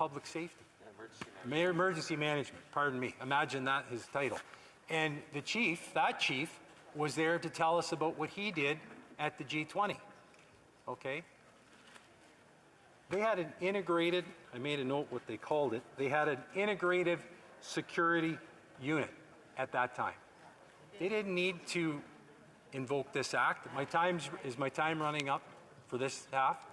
public safety. Emergency management, pardon me. Imagine that, his title. And the chief, that chief, was there to tell us about what he did at the G20. Okay? They had an integrated, I made a note what they called it, they had an integrative security unit at that time. They didn't need to invoke this act. Is my time running up for this half?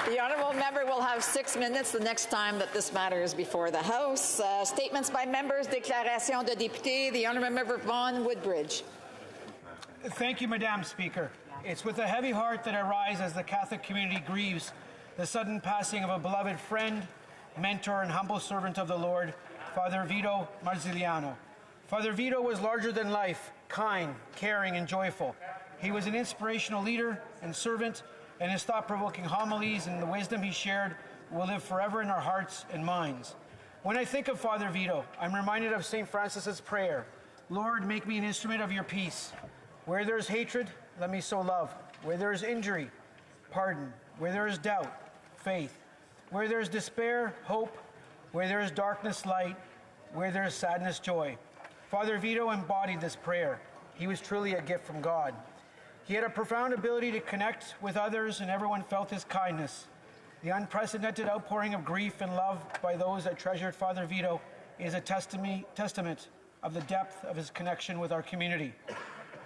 The honourable member will have 6 minutes the next time that this matter is before the House. Statements by members, déclaration de députés. The honourable member Vaughan Woodbridge. Thank you, Madam Speaker. It's with a heavy heart that I rise as the Catholic community grieves the sudden passing of a beloved friend, mentor, and humble servant of the Lord, Father Vito Marziliano. Father Vito was larger than life, kind, caring, and joyful. He was an inspirational leader and servant, and his thought-provoking homilies and the wisdom he shared will live forever in our hearts and minds. When I think of Father Vito, I'm reminded of St. Francis's prayer, Lord, make me an instrument of your peace. Where there is hatred, let me sow love. Where there is injury, pardon. Where there is doubt, faith. Where there is despair, hope. Where there is darkness, light. Where there is sadness, joy. Father Vito embodied this prayer. He was truly a gift from God. He had a profound ability to connect with others, and everyone felt his kindness. The unprecedented outpouring of grief and love by those that treasured Father Vito is a testament of the depth of his connection with our community.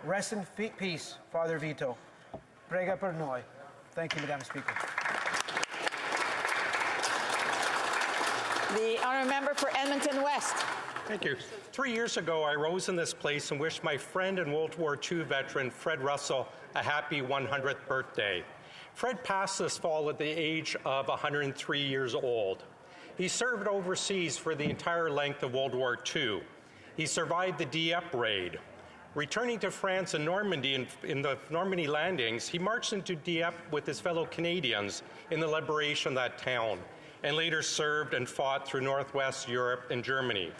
Rest in peace, Father Vito. Prega per noi. Thank you, Madam Speaker. The honourable member for Edmonton West. Thank you. 3 years ago, I rose in this place and wished my friend and World War II veteran, Fred Russell, a happy 100th birthday. Fred passed this fall at the age of 103 years old. He served overseas for the entire length of World War II. He survived the Dieppe raid. Returning to France and Normandy in the Normandy landings, he marched into Dieppe with his fellow Canadians in the liberation of that town, and later served and fought through Northwest Europe and Germany.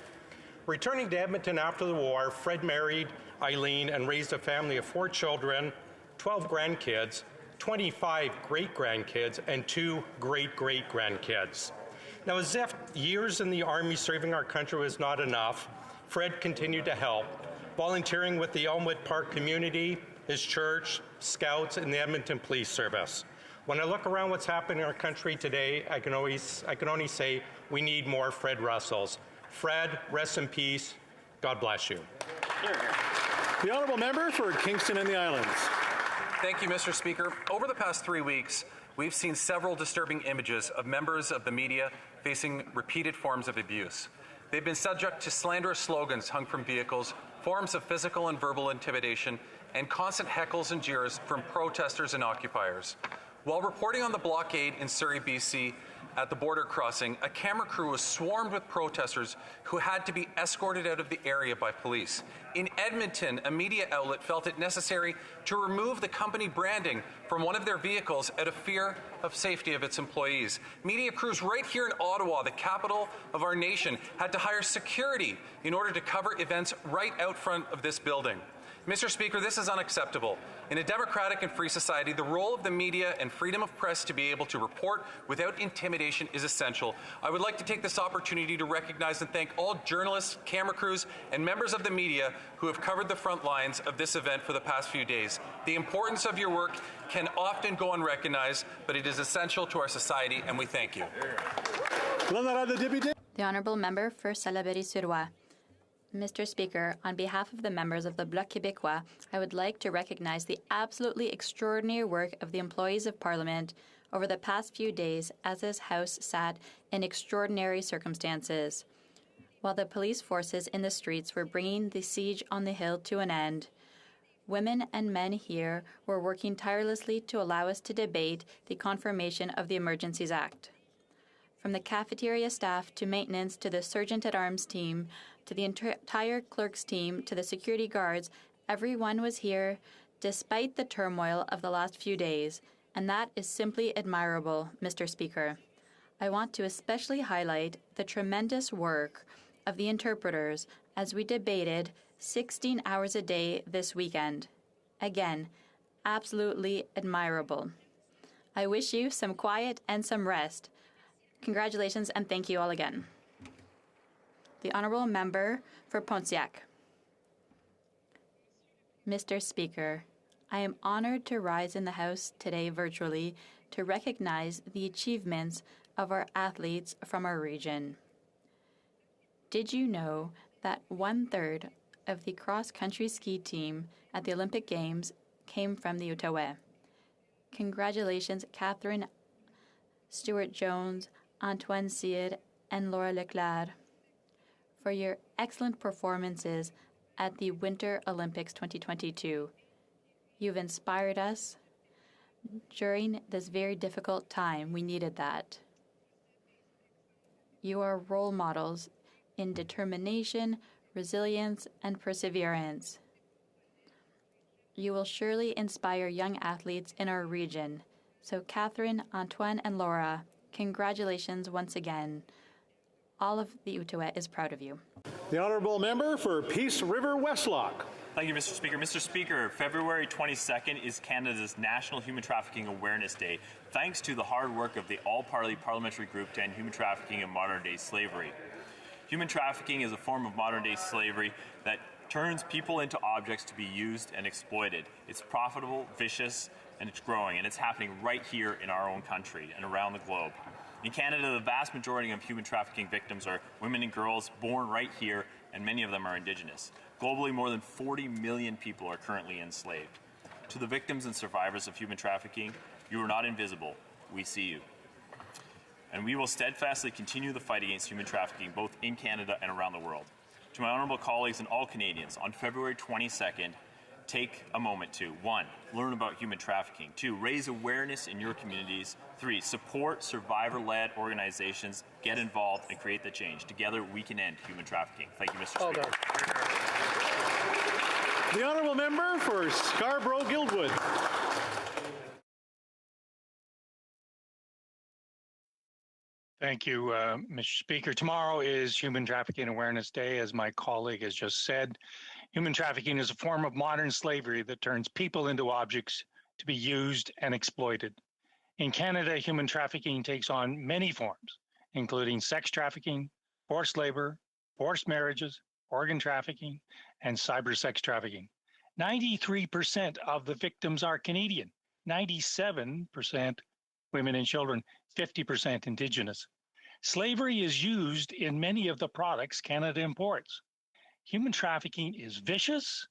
Returning to Edmonton after the war, Fred married Eileen and raised a family of 4 children, 12 grandkids, 25 great-grandkids, and 2 great-great-grandkids. Now, as if years in the Army serving our country was not enough, Fred continued to help, volunteering with the Elmwood Park community, his church, Scouts, and the Edmonton Police Service. When I look around what's happening in our country today, I can only say we need more Fred Russells. Fred, rest in peace. God bless you. The honourable member for Kingston and the Islands. Thank you, Mr. Speaker. Over the past 3 weeks, we've seen several disturbing images of members of the media facing repeated forms of abuse. They've been subject to slanderous slogans hung from vehicles, forms of physical and verbal intimidation, and constant heckles and jeers from protesters and occupiers. While reporting on the blockade in Surrey, BC, at the border crossing, a camera crew was swarmed with protesters who had to be escorted out of the area by police. In Edmonton, a media outlet felt it necessary to remove the company branding from one of their vehicles out of fear of safety of its employees. Media crews right here in Ottawa, the capital of our nation, had to hire security in order to cover events right out front of this building. Mr. Speaker, this is unacceptable. In a democratic and free society, the role of the media and freedom of press to be able to report without intimidation is essential. I would like to take this opportunity to recognize and thank all journalists, camera crews, and members of the media who have covered the front lines of this event for the past few days. The importance of your work can often go unrecognized, but it is essential to our society, and we thank you. The honourable member for Salaberry-sur-Roi. Mr. Speaker, on behalf of the members of the Bloc Québécois, I would like to recognize the absolutely extraordinary work of the employees of Parliament over the past few days as this House sat in extraordinary circumstances. While the police forces in the streets were bringing the siege on the Hill to an end, women and men here were working tirelessly to allow us to debate the confirmation of the Emergencies Act. From the cafeteria staff to maintenance to the sergeant-at-arms team, to the entire clerk's team, to the security guards, everyone was here despite the turmoil of the last few days, and that is simply admirable, Mr. Speaker. I want to especially highlight the tremendous work of the interpreters as we debated 16 hours a day this weekend. Again, absolutely admirable. I wish you some quiet and some rest. Congratulations and thank you all again. The Honourable Member for Pontiac. Mr. Speaker, I am honoured to rise in the House today virtually to recognize the achievements of our athletes from our region. Did you know that 1/3 of the cross-country ski team at the Olympic Games came from the Outaouais? Congratulations, Catherine Stewart-Jones, Antoine Cyr, and Laura Leclerc, for your excellent performances at the Winter Olympics 2022. You've inspired us. During this very difficult time, we needed that. You are role models in determination, resilience, and perseverance. You will surely inspire young athletes in our region. So Catherine, Antoine, and Laura, congratulations once again. All of the Outaouais is proud of you. The Honourable Member for Peace River Westlock. Thank you, Mr. Speaker. Mr. Speaker, February 22nd is Canada's National Human Trafficking Awareness Day, thanks to the hard work of the All-Party Parliamentary Group to End Human Trafficking and Modern-Day Slavery. Human trafficking is a form of modern-day slavery that turns people into objects to be used and exploited. It's profitable, vicious, and it's growing, and it's happening right here in our own country and around the globe. In Canada, the vast majority of human trafficking victims are women and girls born right here, and many of them are Indigenous. Globally, more than 40 million people are currently enslaved. To the victims and survivors of human trafficking, you are not invisible. We see you. And we will steadfastly continue the fight against human trafficking, both in Canada and around the world. To my honourable colleagues and all Canadians, on February 22nd, take a moment to 1. Learn about human trafficking. 2. Raise awareness in your communities. 3. Support survivor-led organizations. Get involved and create the change. Together, we can end human trafficking. Thank you, Mr. Speaker. The Honourable Member for Scarborough-Guildwood. Thank you, Mr. Speaker. Tomorrow is Human Trafficking Awareness Day, as my colleague has just said. Human trafficking is a form of modern slavery that turns people into objects to be used and exploited. In Canada, human trafficking takes on many forms, including sex trafficking, forced labor, forced marriages, organ trafficking, and cyber sex trafficking. 93% of the victims are Canadian, 97% women and children, 50% Indigenous. Slavery is used in many of the products Canada imports. Human trafficking is vicious,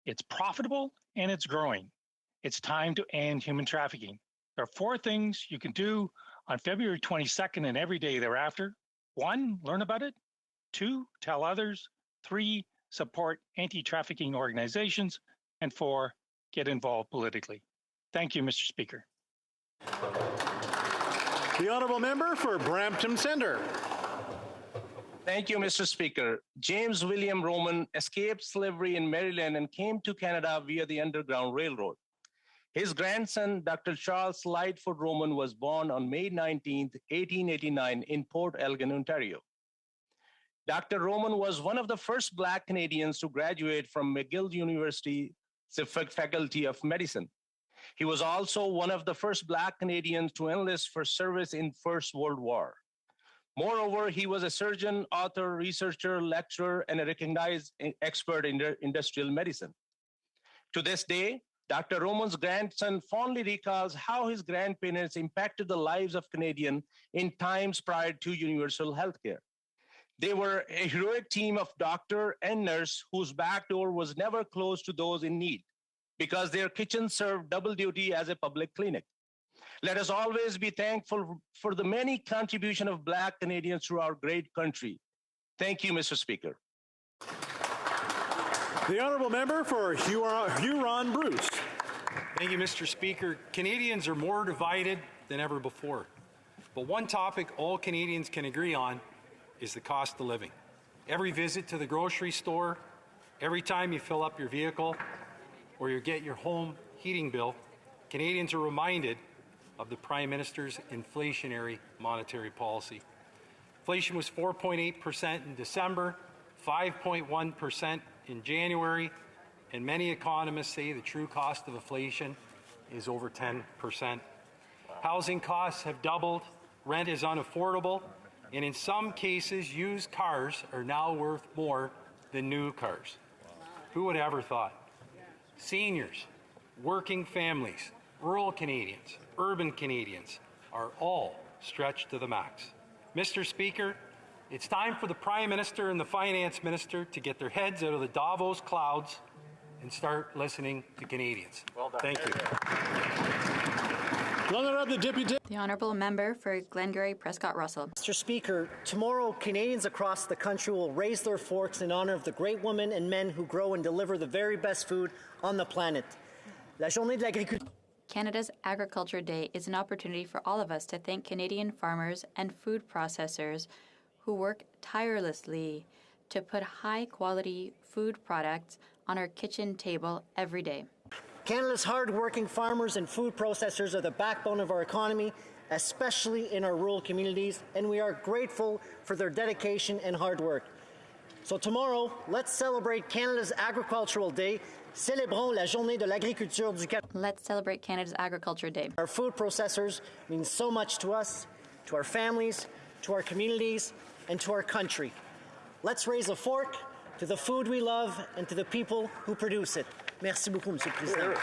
it's profitable, and it's growing. It's time to end human trafficking. There are 4 things you can do on February 22nd and every day thereafter. 1, learn about it. 2, tell others. 3, support anti-trafficking organizations. And 4, get involved politically. Thank you, Mr. Speaker. The Honourable Member for Brampton Centre. Thank you, Mr. Speaker. James William Roman escaped slavery in Maryland and came to Canada via the Underground Railroad. His grandson, Dr. Charles Lightfoot Roman, was born on May 19, 1889 in Port Elgin, Ontario. Dr. Roman was one of the first Black Canadians to graduate from McGill University's Faculty of Medicine. He was also one of the first Black Canadians to enlist for service in First World War. Moreover, he was a surgeon, author, researcher, lecturer, and a recognized expert in industrial medicine. To this day, Dr. Roman's grandson fondly recalls how his grandparents impacted the lives of Canadians in times prior to universal health care. They were a heroic team of doctor and nurse whose back door was never closed to those in need because their kitchen served double duty as a public clinic. Let us always be thankful for the many contributions of Black Canadians to our great country. Thank you, Mr. Speaker. The Honourable Member for Huron-Bruce. Thank you, Mr. Speaker. Canadians are more divided than ever before. But one topic all Canadians can agree on is the cost of living. Every visit to the grocery store, every time you fill up your vehicle, or you get your home heating bill, Canadians are reminded of the Prime Minister's inflationary monetary policy. Inflation was 4.8% in December, 5.1% in January, and many economists say the true cost of inflation is over 10%. Housing costs have doubled, rent is unaffordable, and in some cases, used cars are now worth more than new cars. Who would have ever thought? Seniors, working families, rural Canadians, urban Canadians are all stretched to the max. Mr. Speaker, it's time for the Prime Minister and the Finance Minister to get their heads out of the Davos clouds and start listening to Canadians. Well done. Thank you. The Honourable Member for Glengarry Prescott Russell. Mr. Speaker, tomorrow Canadians across the country will raise their forks in honour of the great women and men who grow and deliver the very best food on the planet. La Journée de l'Agriculture. Canada's Agriculture Day is an opportunity for all of us to thank Canadian farmers and food processors who work tirelessly to put high-quality food products on our kitchen table every day. Canada's hard-working farmers and food processors are the backbone of our economy, especially in our rural communities, and we are grateful for their dedication and hard work. So tomorrow, let's celebrate Canada's Agricultural Day. Célébrons la Journée de l'Agriculture du Canada. Let's celebrate Canada's Agriculture Day. Our food processors mean so much to us, to our families, to our communities, and to our country. Let's raise a fork to the food we love and to the people who produce it. Merci beaucoup, Monsieur le Président.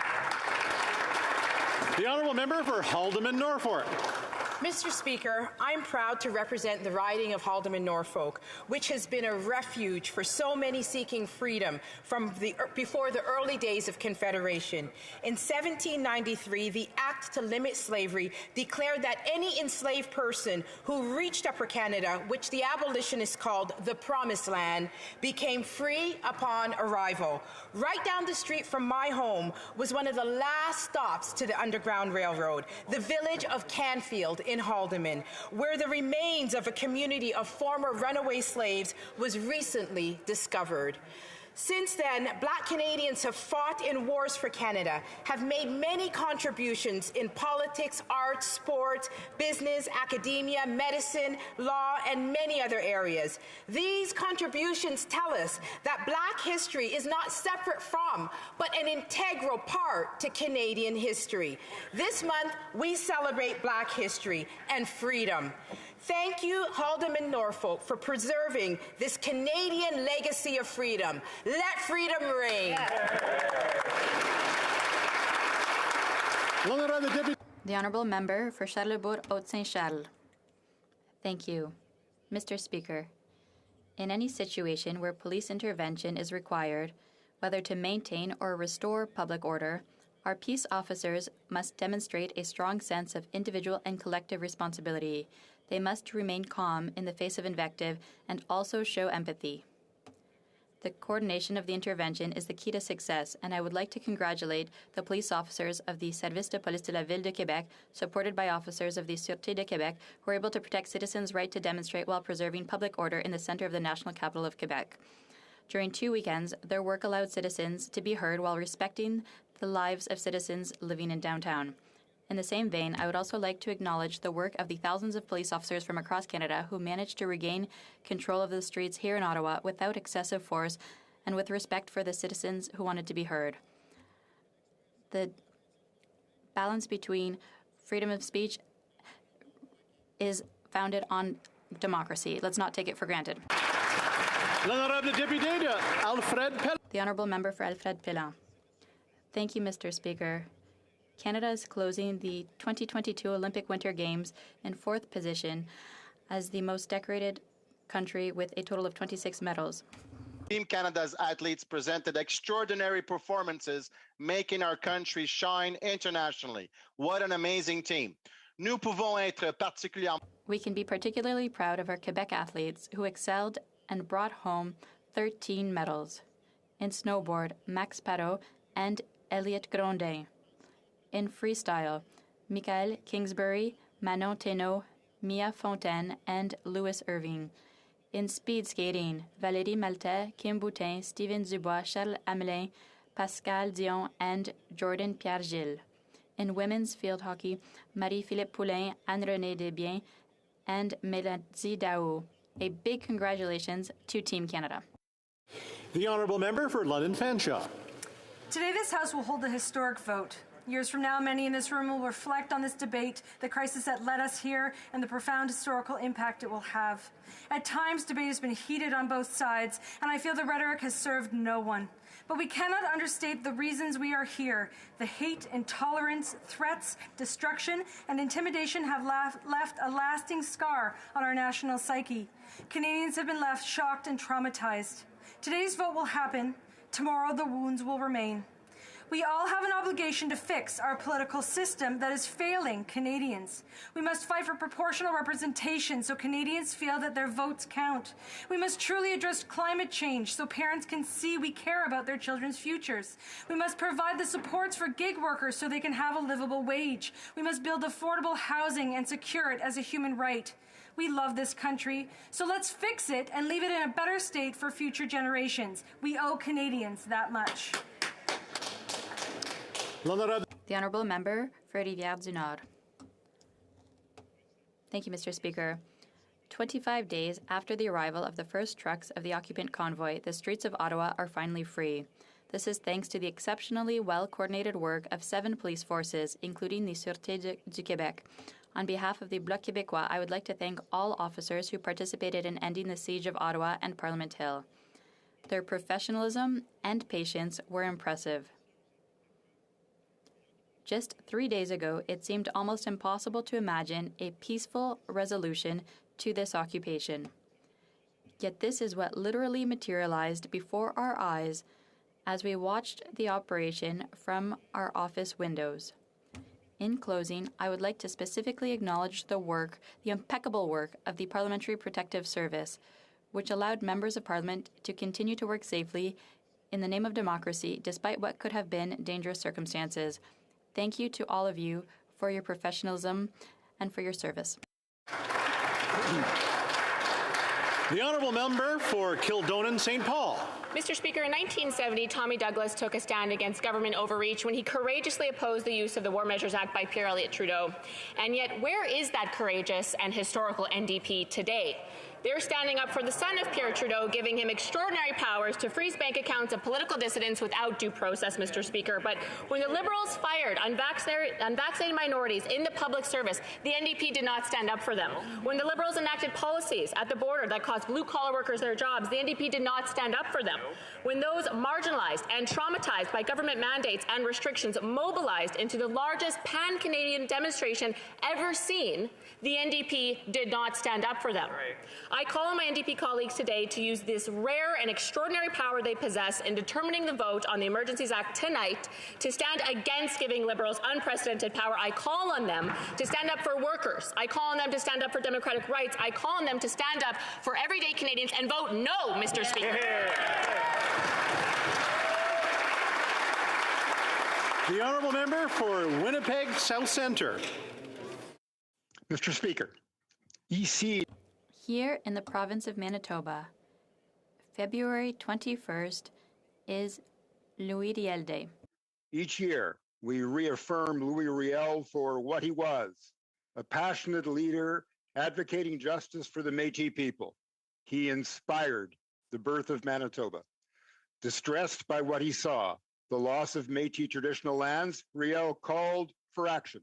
The Honourable Member for Haldimand-Norfolk. Mr. Speaker, I'm proud to represent the riding of Haldimand-Norfolk, which has been a refuge for so many seeking freedom from before the early days of Confederation. In 1793, the Act to Limit Slavery declared that any enslaved person who reached Upper Canada, which the abolitionists called the Promised Land, became free upon arrival. Right down the street from my home was one of the last stops to the Underground Railroad, the village of Canfield in Haldimand, where the remains of a community of former runaway slaves was recently discovered. Since then, Black Canadians have fought in wars for Canada, have made many contributions in politics, arts, sports, business, academia, medicine, law, and many other areas. These contributions tell us that Black history is not separate from, but an integral part to Canadian history. This month, we celebrate Black history and freedom. Thank you, Haldimand-Norfolk, for preserving this Canadian legacy of freedom. Let freedom reign. The Honourable Member for Charlesbourg-Haute-Saint-Charles. Thank you. Mr. Speaker, in any situation where police intervention is required, whether to maintain or restore public order, our peace officers must demonstrate a strong sense of individual and collective responsibility. They must remain calm in the face of invective and also show empathy. The coordination of the intervention is the key to success, and I would like to congratulate the police officers of the Service de Police de la Ville de Québec, supported by officers of the Sûreté de Québec, who are able to protect citizens' right to demonstrate while preserving public order in the centre of the national capital of Quebec. During 2 weekends, their work allowed citizens to be heard while respecting the lives of citizens living in downtown. In the same vein, I would also like to acknowledge the work of the thousands of police officers from across Canada who managed to regain control of the streets here in Ottawa without excessive force and with respect for the citizens who wanted to be heard. The balance between freedom of speech is founded on democracy. Let's not take it for granted. The Honourable Member for Alfred Pellan. Thank you, Mr. Speaker. Canada is closing the 2022 Olympic Winter Games in 4th position as the most decorated country with a total of 26 medals. Team Canada's athletes presented extraordinary performances, making our country shine internationally. What an amazing team. Nous pouvons être particulièrement... We can be particularly proud of our Quebec athletes who excelled and brought home 13 medals. In snowboard, Max Parot and Elliott Grondin. In freestyle, Michael Kingsbury, Manon Thénault, Mia Fontaine, and Louis Irving. In speed skating, Valérie Maltais, Kim Boutin, Steven Dubois, Charles Hamelin, Pascal Dion, and Jordan Pierre-Gilles. In women's field hockey, Marie-Philippe Poulain, Anne-Renée Desbiens, and Mélodie Daou. A big congratulations to Team Canada. The Honourable Member for London Fanshawe. Today, this House will hold a historic vote Years from now, many in this room will reflect on this debate, the crisis that led us here, and the profound historical impact it will have. At times, debate has been heated on both sides, and I feel the rhetoric has served no one. But we cannot understate the reasons we are here. The hate, intolerance, threats, destruction, and intimidation have left a lasting scar on our national psyche. Canadians have been left shocked and traumatized. Today's vote will happen. Tomorrow, the wounds will remain. We all have an obligation to fix our political system that is failing Canadians. We must fight for proportional representation so Canadians feel that their votes count. We must truly address climate change so parents can see we care about their children's futures. We must provide the supports for gig workers so they can have a livable wage. We must build affordable housing and secure it as a human right. We love this country, so let's fix it and leave it in a better state for future generations. We owe Canadians that much. The Honourable Member for Rivière-du-Nord. Thank you, Mr. Speaker. 25 days after the arrival of the first trucks of the occupant convoy, the streets of Ottawa are finally free. This is thanks to the exceptionally well-coordinated work of 7 police forces, including the Sûreté du Québec. On behalf of the Bloc Québécois, I would like to thank all officers who participated in ending the siege of Ottawa and Parliament Hill. Their professionalism and patience were impressive. Just 3 days ago, it seemed almost impossible to imagine a peaceful resolution to this occupation. Yet this is what literally materialized before our eyes as we watched the operation from our office windows. In closing, I would like to specifically acknowledge the impeccable work of the Parliamentary Protective Service, which allowed members of Parliament to continue to work safely in the name of democracy despite what could have been dangerous circumstances. Thank you to all of you for your professionalism and for your service. The Honourable Member for Kildonan St. Paul. Mr. Speaker, in 1970, Tommy Douglas took a stand against government overreach when he courageously opposed the use of the War Measures Act by Pierre Elliott Trudeau. And yet, where is that courageous and historical NDP today? They're standing up for the son of Pierre Trudeau, giving him extraordinary powers to freeze bank accounts of political dissidents without due process, Mr. Speaker. But when the Liberals fired unvaccinated minorities in the public service, the NDP did not stand up for them. When the Liberals enacted policies at the border that cost blue-collar workers their jobs, the NDP did not stand up for them. When those marginalized and traumatized by government mandates and restrictions mobilized into the largest pan-Canadian demonstration ever seen, the NDP did not stand up for them. I call on my NDP colleagues today to use this rare and extraordinary power they possess in determining the vote on the Emergencies Act tonight to stand against giving Liberals unprecedented power. I call on them to stand up for workers. I call on them to stand up for democratic rights. I call on them to stand up for everyday Canadians and vote no, Mr. Speaker. The Honourable Member for Winnipeg South Centre. Mr. Speaker, EC. Here in the province of Manitoba, February 21st is Louis Riel Day. Each year, we reaffirm Louis Riel for what he was, a passionate leader advocating justice for the Métis people. He inspired the birth of Manitoba. Distressed by what he saw, the loss of Métis traditional lands, Riel called for action.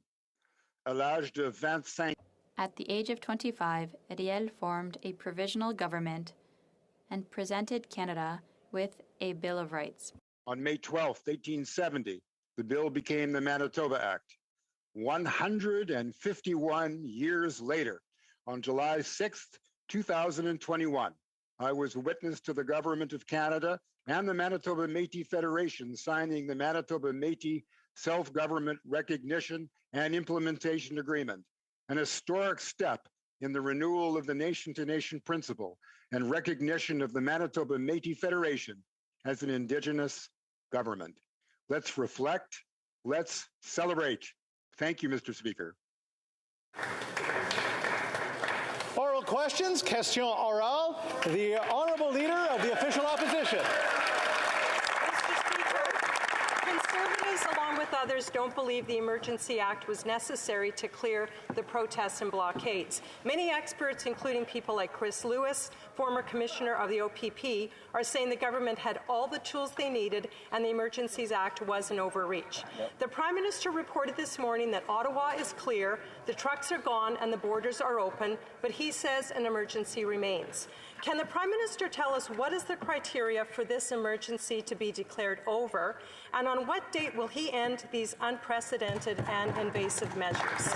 À l'âge de 25 At the age of 25, Riel formed a provisional government and presented Canada with a Bill of Rights. On May 12, 1870, the bill became the Manitoba Act. 151 years later, on July 6, 2021, I was witness to the Government of Canada and the Manitoba Métis Federation signing the Manitoba Métis Self-Government Recognition and Implementation Agreement, an historic step in the renewal of the nation-to-nation principle and recognition of the Manitoba Métis Federation as an Indigenous government. Let's reflect, let's celebrate. Thank you, Mr. Speaker. Oral questions, question orale. The Honourable Leader of the Official Opposition. Mr. Speaker, Conservatives along with others, don't believe the Emergency Act was necessary to clear the protests and blockades. Many experts, including people like Chris Lewis, former commissioner of the OPP, are saying the government had all the tools they needed and the Emergencies Act was an overreach. The Prime Minister reported this morning that Ottawa is clear, the trucks are gone and the borders are open, but he says an emergency remains. Can the Prime Minister tell us what is the criteria for this emergency to be declared over, and on what date will he end these unprecedented and invasive measures?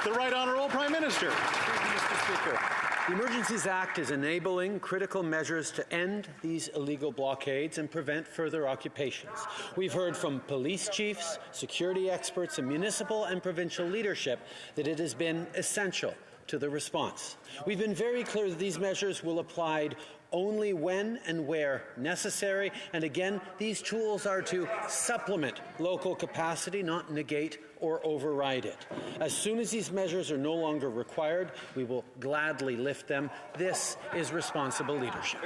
The Right Honourable Prime Minister. Mr. Speaker. The Emergencies Act is enabling critical measures to end these illegal blockades and prevent further occupations. We've heard from police chiefs, security experts, and municipal and provincial leadership that it has been essential to the response. We've been very clear that these measures will apply only when and where necessary, and again, these tools are to supplement local capacity, not negate or override it. As soon as these measures are no longer required, we will gladly lift them. This is responsible leadership.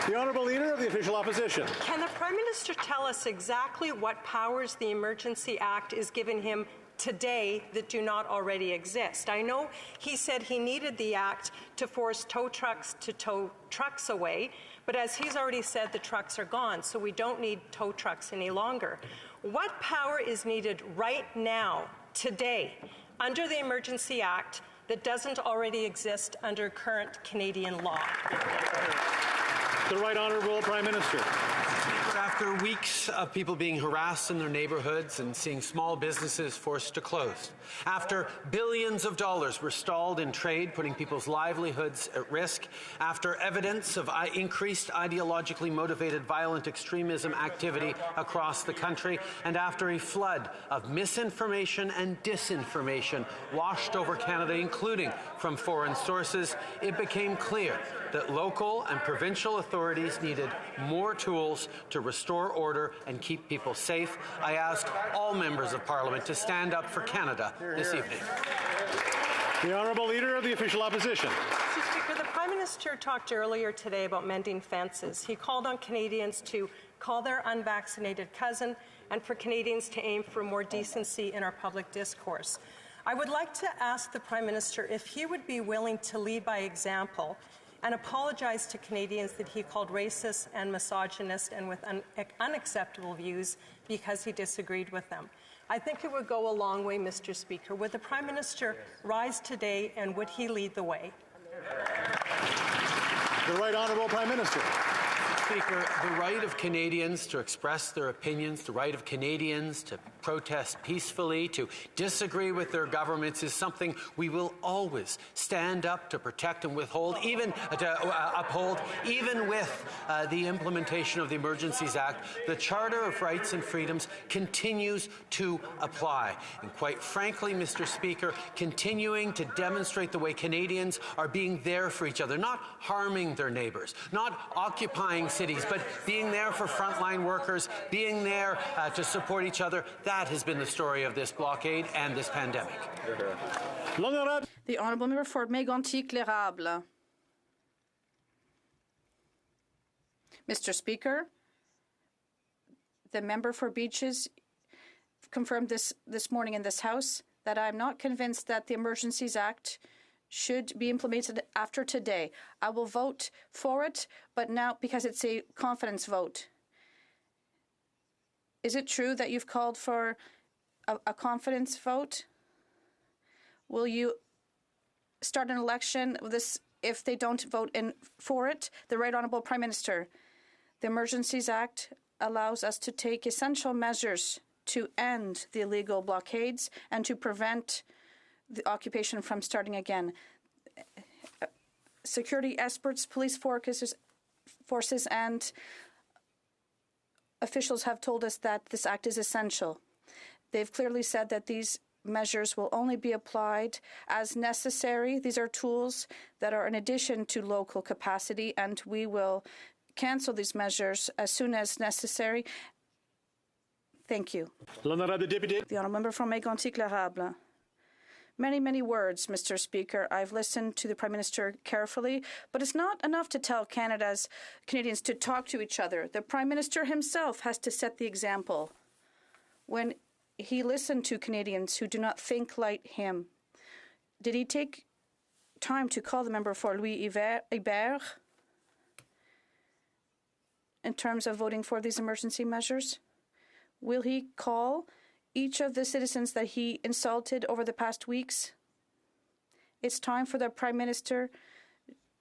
The Honourable Leader of the Official Opposition. Can the Prime Minister tell us exactly what powers the Emergency Act is giving him today that do not already exist? I know he said he needed the Act to force tow trucks to tow trucks away, but as he's already said, the trucks are gone, so we don't need tow trucks any longer. What power is needed right now, today, under the Emergency Act that doesn't already exist under current Canadian law? The Right Honourable Prime Minister. After weeks of people being harassed in their neighbourhoods and seeing small businesses forced to close, after billions of dollars were stalled in trade, putting people's livelihoods at risk, after evidence of increased ideologically motivated violent extremism activity across the country, and after a flood of misinformation and disinformation washed over Canada, including from foreign sources, it became clear that local and provincial authorities needed more tools to restore order and keep people safe. I ask all members of Parliament to stand up for Canada this evening. The Honourable Leader of the Official Opposition. Mr. Speaker, the Prime Minister talked earlier today about mending fences. He called on Canadians to call their unvaccinated cousin and for Canadians to aim for more decency in our public discourse. I would like to ask the Prime Minister if he would be willing to lead by example and apologize to Canadians that he called racist and misogynist and with unacceptable views because he disagreed with them. I think it would go a long way, Mr. Speaker. Would the Prime Minister rise today and would he lead the way? The Right Honourable Prime Minister. Speaker, the right of Canadians to express their opinions, the right of Canadians to protest peacefully, to disagree with their governments is something we will always stand up to protect and uphold, even with the implementation of the Emergencies Act. The Charter of Rights and Freedoms continues to apply. And quite frankly, Mr. Speaker, continuing to demonstrate the way Canadians are being there for each other, not harming their neighbours, not occupying cities, but being there for frontline workers, being there to support each other. That has been the story of this blockade and this pandemic. The Honourable Member for Mégantic-L'Érable. Mr. Speaker, the member for Beaches confirmed this morning in this House that I'm not convinced that the Emergencies Act should be implemented after today. I will vote for it, but now because it's a confidence vote. Is it true that you've called for a confidence vote? Will you start an election with this if they don't vote for it? The Right Honourable Prime Minister, the Emergencies Act allows us to take essential measures to end the illegal blockades and to prevent the occupation from starting again. Security experts, police forces, and officials have told us that this act is essential. They've clearly said that these measures will only be applied as necessary. These are tools that are in addition to local capacity, and we will cancel these measures as soon as necessary. Thank you. The Honourable Member from Mégantic-L'Érable. Many, many words, Mr. Speaker. I've listened to the Prime Minister carefully, but it's not enough to tell Canadians to talk to each other. The Prime Minister himself has to set the example. When he listened to Canadians who do not think like him, did he take time to call the member for Louis Hébert in terms of voting for these emergency measures? Will he call each of the citizens that he insulted over the past weeks? It's time for the Prime Minister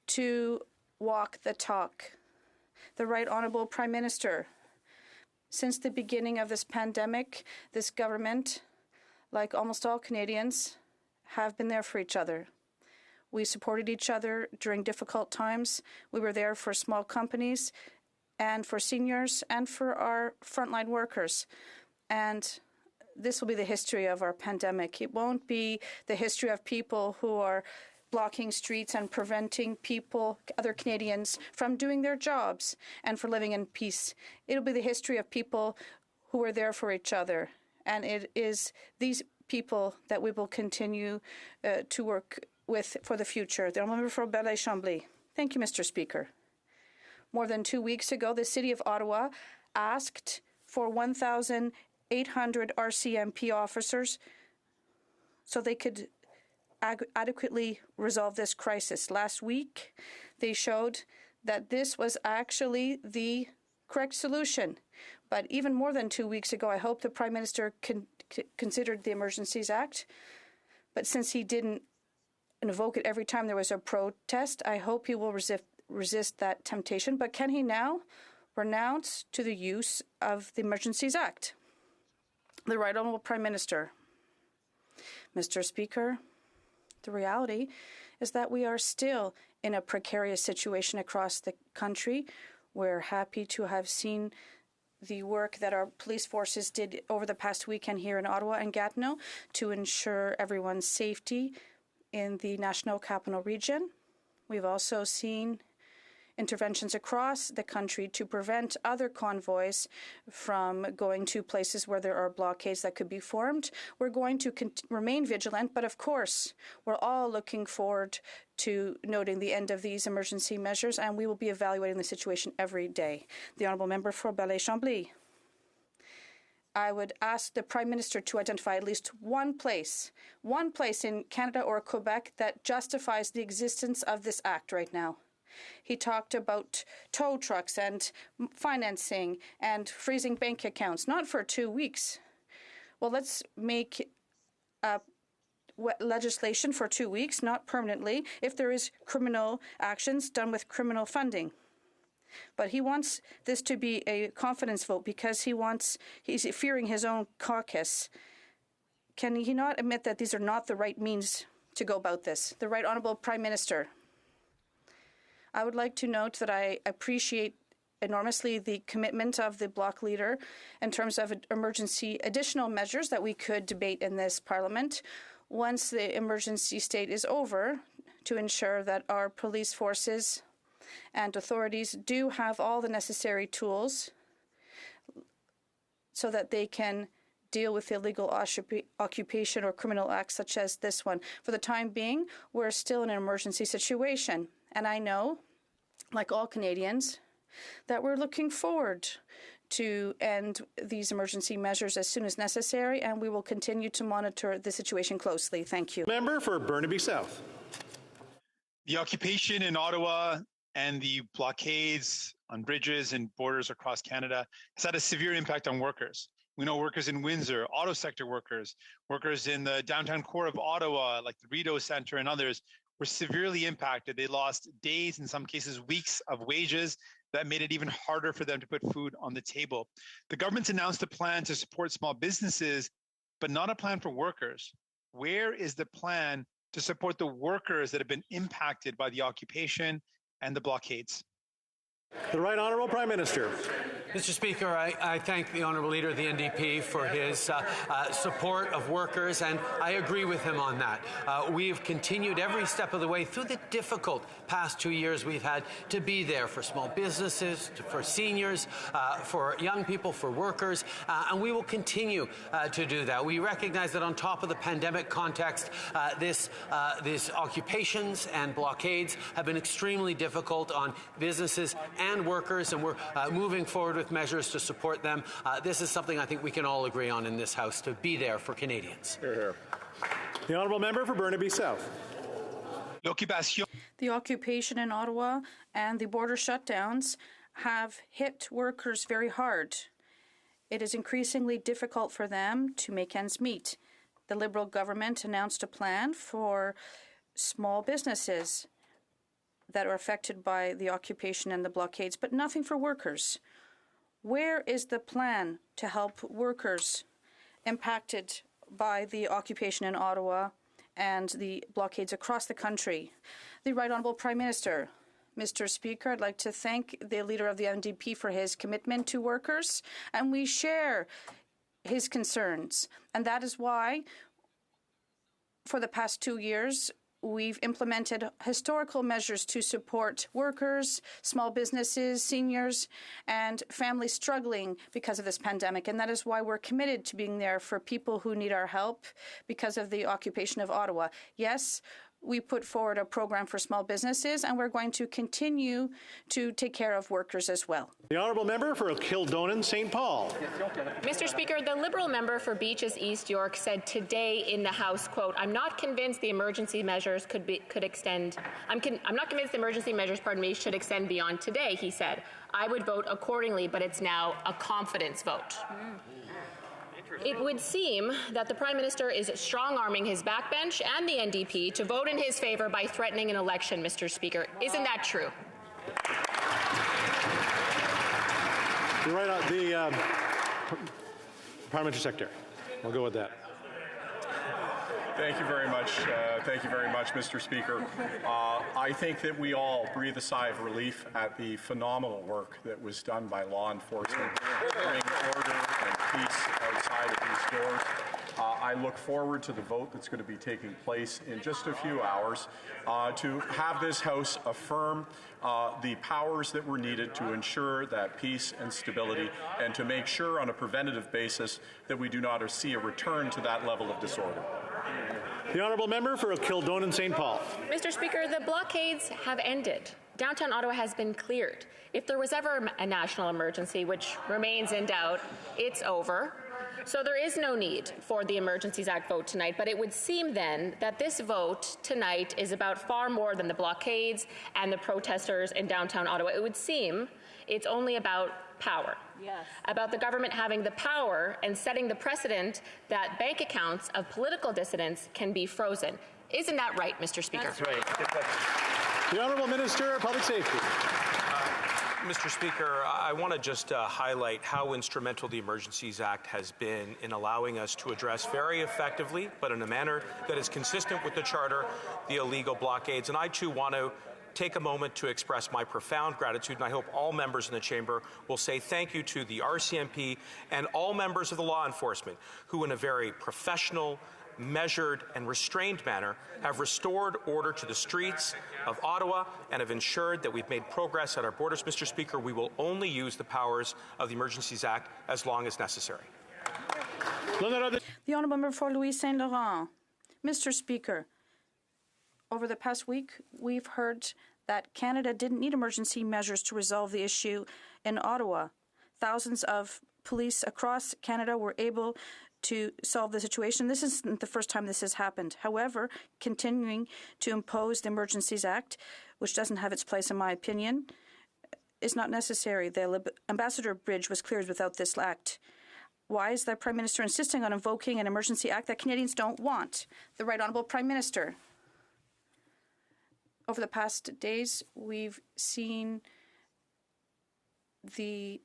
to walk the talk. The Right Honourable Prime Minister, since the beginning of this pandemic, this government, like almost all Canadians, have been there for each other. We supported each other during difficult times. We were there for small companies and for seniors and for our frontline workers. And this will be the history of our pandemic. It won't be the history of people who are blocking streets and preventing people, other Canadians, from doing their jobs and for living in peace. It'll be the history of people who are there for each other. And it is these people that we will continue to work with for the future. The Honourable Member for Belleuil-Chambly. Thank you, Mr. Speaker. More than 2 weeks ago, the City of Ottawa asked for 1,800 RCMP officers so they could adequately resolve this crisis. Last week, they showed that this was actually the correct solution. But even more than 2 weeks ago, I hope the Prime Minister considered the Emergencies Act. But since he didn't invoke it every time there was a protest, I hope he will resist that temptation. But can he now renounce to the use of the Emergencies Act? The Right Honourable Prime Minister. Mr. Speaker, the reality is that we are still in a precarious situation across the country. We're happy to have seen the work that our police forces did over the past weekend here in Ottawa and Gatineau to ensure everyone's safety in the National Capital Region. We've also seen interventions across the country to prevent other convoys from going to places where there are blockades that could be formed. We're going to remain vigilant, but of course, we're all looking forward to noting the end of these emergency measures, and we will be evaluating the situation every day. The Honourable Member for Belleuil-Chambly. I would ask the Prime Minister to identify at least one place in Canada or Quebec that justifies the existence of this act right now. He talked about tow trucks and financing and freezing bank accounts, not for 2 weeks. Well, let's make legislation for 2 weeks, not permanently, if there is criminal actions done with criminal funding. But he wants this to be a confidence vote because he's fearing his own caucus. Can he not admit that these are not the right means to go about this? The Right Honourable Prime Minister. I would like to note that I appreciate enormously the commitment of the Bloc leader in terms of emergency additional measures that we could debate in this Parliament once the emergency state is over, to ensure that our police forces and authorities do have all the necessary tools so that they can deal with illegal occupation or criminal acts such as this one. For the time being, we're still in an emergency situation. And I know, like all Canadians, that we're looking forward to end these emergency measures as soon as necessary, and we will continue to monitor the situation closely. Thank you. Member for Burnaby South. The occupation in Ottawa and the blockades on bridges and borders across Canada has had a severe impact on workers. We know workers in Windsor, auto sector workers, workers in the downtown core of Ottawa, like the Rideau Centre and others, were severely impacted. They lost days, in some cases weeks, of wages that made it even harder for them to put food on the table. The government's announced a plan to support small businesses, but not a plan for workers. Where is the plan to support the workers that have been impacted by the occupation and the blockades? The Right Honourable Prime Minister. Mr. Speaker, I thank the Honourable Leader of the NDP for his support of workers, and I agree with him on that. We've continued every step of the way through the difficult past 2 years we've had to be there for small businesses, for seniors, for young people, for workers, and we will continue to do that. We recognize that on top of the pandemic context, these occupations and blockades have been extremely difficult on businesses and workers, and we're moving forward with measures to support them. This is something I think we can all agree on in this House, to be there for Canadians. Hear, hear. The Honourable Member for Burnaby South. The occupation in Ottawa and the border shutdowns have hit workers very hard. It is increasingly difficult for them to make ends meet. The Liberal government announced a plan for small businesses that are affected by the occupation and the blockades, but nothing for workers. Where is the plan to help workers impacted by the occupation in Ottawa and the blockades across the country? The Right Honourable Prime Minister. Mr. Speaker, I'd like to thank the Leader of the NDP for his commitment to workers, and we share his concerns. And that is why, for the past 2 years, we've implemented historical measures to support workers, small businesses, seniors, and families struggling because of this pandemic. And that is why we're committed to being there for people who need our help because of the occupation of Ottawa. Yes, we put forward a program for small businesses, and we're going to continue to take care of workers as well. The Honourable Member for Kildonan St. Paul. Mr. Speaker, the Liberal member for Beaches East York said today in the House, quote, I'm not convinced the emergency measures should extend beyond today, he said. I would vote accordingly, but it's now a confidence vote. It would seem that the Prime Minister is strong-arming his backbench and the NDP to vote in his favour by threatening an election, Mr. Speaker. Isn't that true? You're right on the Parliamentary Secretary. We'll go with that. Thank you very much. Mr. Speaker. I think that we all breathe a sigh of relief at the phenomenal work that was done by law enforcement to bring order and peace outside of these doors. I look forward to the vote that's going to be taking place in just a few hours to have this House affirm the powers that were needed to ensure that peace and stability, and to make sure on a preventative basis that we do not see a return to that level of disorder. The Honourable Member for Kildonan St. Paul. Mr. Speaker, the blockades have ended. Downtown Ottawa has been cleared. If there was ever a national emergency, which remains in doubt, it's over. So there is no need for the Emergencies Act vote tonight, but it would seem then that this vote tonight is about far more than the blockades and the protesters in downtown Ottawa. It would seem it's only about power. Yes. About the government having the power and setting the precedent that bank accounts of political dissidents can be frozen. Isn't that right, Mr. Speaker? That's right. The Honourable Minister of Public Safety. Mr. Speaker, I want to just highlight how instrumental the Emergencies Act has been in allowing us to address very effectively, but in a manner that is consistent with the Charter, the illegal blockades. And I, too, want to take a moment to express my profound gratitude, and I hope all members in the chamber will say thank you to the RCMP and all members of the law enforcement who, in a very professional, measured and restrained manner, have restored order to the streets of Ottawa and have ensured that we've made progress at our borders. Mr. Speaker, we will only use the powers of the Emergencies Act as long as necessary. The Honourable Member for Louis Saint Laurent. Mr. Speaker, over the past week, we've heard that Canada didn't need emergency measures to resolve the issue in Ottawa. Thousands of police across Canada were able to solve the situation. This isn't the first time this has happened. However, continuing to impose the Emergencies Act, which doesn't have its place in my opinion, is not necessary. The Ambassador Bridge was cleared without this act. Why is the Prime Minister insisting on invoking an emergency act that Canadians don't want? The Right Honourable Prime Minister. Over the past days, we've seen the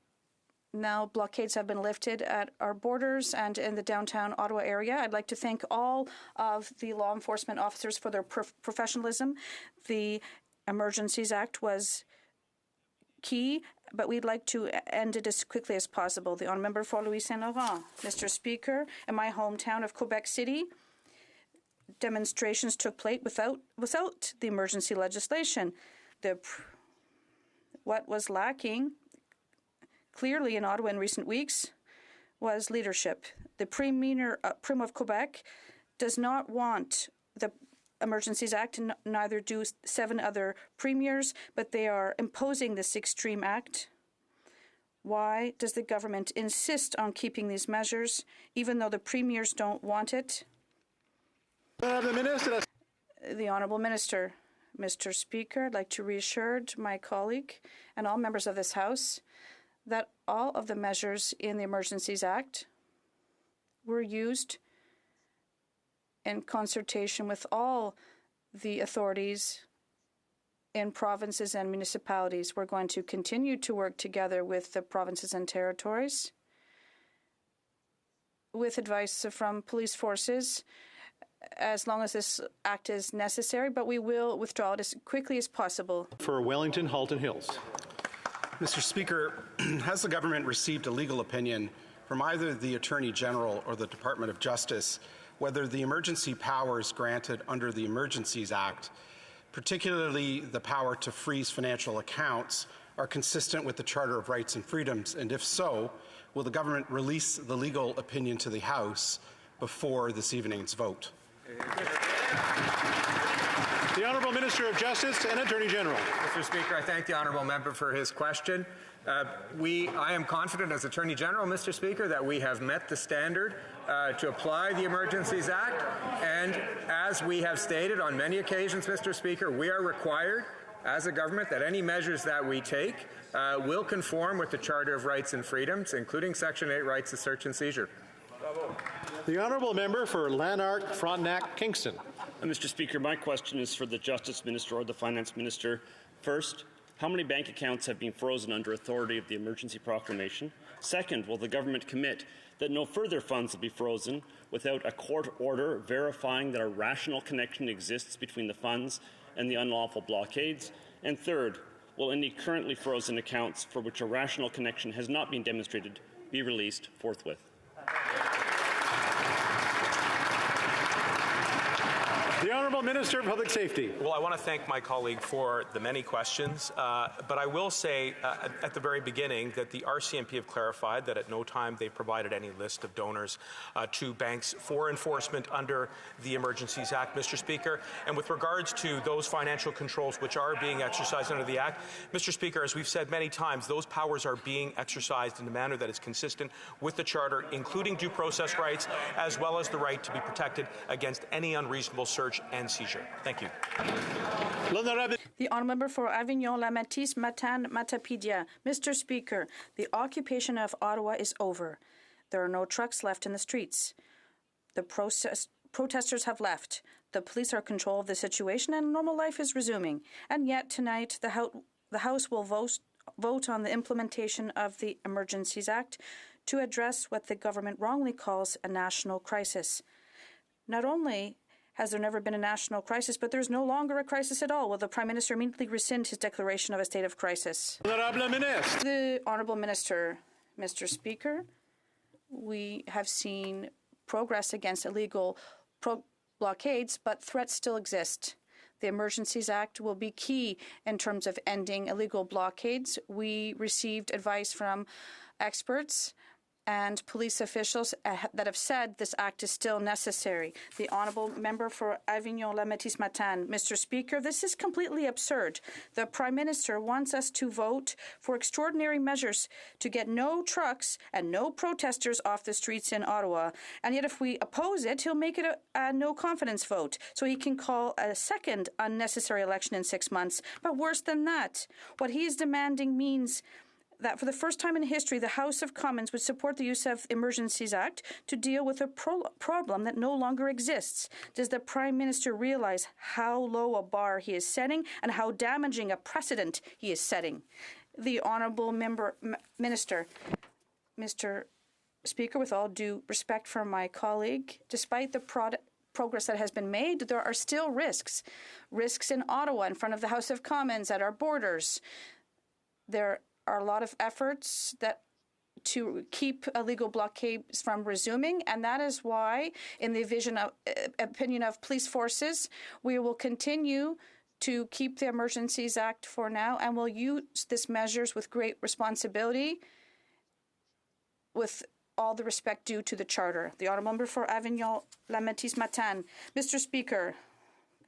blockades have been lifted at our borders and in the downtown Ottawa area. I'd like to thank all of the law enforcement officers for their professionalism. The Emergencies Act was key, but we'd like to end it as quickly as possible. The honourable member for Louis Saint Laurent. Mr. Speaker, in my hometown of Quebec City, demonstrations took place without the emergency legislation. What was lacking clearly in Ottawa in recent weeks was leadership. The Premier of Quebec does not want the Emergencies Act, and neither do 7 other premiers, but they are imposing this extreme act. Why does the government insist on keeping these measures, even though the premiers don't want it? The Honourable Minister. Mr. Speaker, I'd like to reassure my colleague and all members of this House that all of the measures in the Emergencies Act were used in consultation with all the authorities in provinces and municipalities. We're going to continue to work together with the provinces and territories with advice from police forces as long as this act is necessary, but we will withdraw it as quickly as possible. For Wellington, Halton Hills. Mr. Speaker, has the government received a legal opinion from either the Attorney General or the Department of Justice whether the emergency powers granted under the Emergencies Act, particularly the power to freeze financial accounts, are consistent with the Charter of Rights and Freedoms? And if so, will the government release the legal opinion to the House before this evening's vote? The Honourable Minister of Justice and Attorney General. Mr. Speaker, I thank the honourable member for his question. I am confident as Attorney General, Mr. Speaker, that we have met the standard to apply the Emergencies Act. And as we have stated on many occasions, Mr. Speaker, we are required as a government that any measures that we take will conform with the Charter of Rights and Freedoms, including Section 8 rights of search and seizure. The honourable member for Lanark, Frontenac, Kingston. Mr. Speaker, my question is for the Justice Minister or the Finance Minister. First, how many bank accounts have been frozen under authority of the emergency proclamation? Second, will the government commit that no further funds will be frozen without a court order verifying that a rational connection exists between the funds and the unlawful blockades? And third, will any currently frozen accounts for which a rational connection has not been demonstrated be released forthwith? The Honourable Minister of Public Safety. Well, I want to thank my colleague for the many questions, but I will say at the very beginning that the RCMP have clarified that at no time they provided any list of donors to banks for enforcement under the Emergencies Act, Mr. Speaker. And with regards to those financial controls which are being exercised under the Act, Mr. Speaker, as we've said many times, those powers are being exercised in a manner that is consistent with the Charter, including due process rights, as well as the right to be protected against any unreasonable search and seizure. Thank you. The honourable member for Avignon, La Matisse, Matane, Matapedia. Mr. Speaker, the occupation of Ottawa is over. There are no trucks left in the streets. The protesters have left. The police are in control of the situation and normal life is resuming. And yet tonight the House will vote on the implementation of the Emergencies Act to address what the government wrongly calls a national crisis. Not only has there never been a national crisis, but there's no longer a crisis at all. Will the Prime Minister immediately rescind his declaration of a state of crisis? The Honourable Minister. Mr. Speaker, we have seen progress against illegal blockades, but threats still exist. The Emergencies Act will be key in terms of ending illegal blockades. We received advice from experts and police officials that have said this act is still necessary. The honourable member for Avignon, La Matisse, Matane. Mr. Speaker, this is completely absurd. The Prime Minister wants us to vote for extraordinary measures to get no trucks and no protesters off the streets in Ottawa. And yet if we oppose it, he'll make it a no-confidence vote, so he can call a second unnecessary election in 6 months. But worse than that, what he is demanding means that for the first time in history, the House of Commons would support the use of the Emergencies Act to deal with a problem that no longer exists. Does the Prime Minister realize how low a bar he is setting and how damaging a precedent he is setting? The Honourable Minister. Mr. Speaker, with all due respect for my colleague, despite the progress that has been made, there are still risks. Risks in Ottawa, in front of the House of Commons, at our borders. There are a lot of efforts to keep illegal blockades from resuming, and that is why, in the opinion of police forces, we will continue to keep the Emergencies Act for now, and will use these measures with great responsibility, with all the respect due to the Charter. The Honourable Member for Avignon-La-Métis-Matane. Mr. Speaker,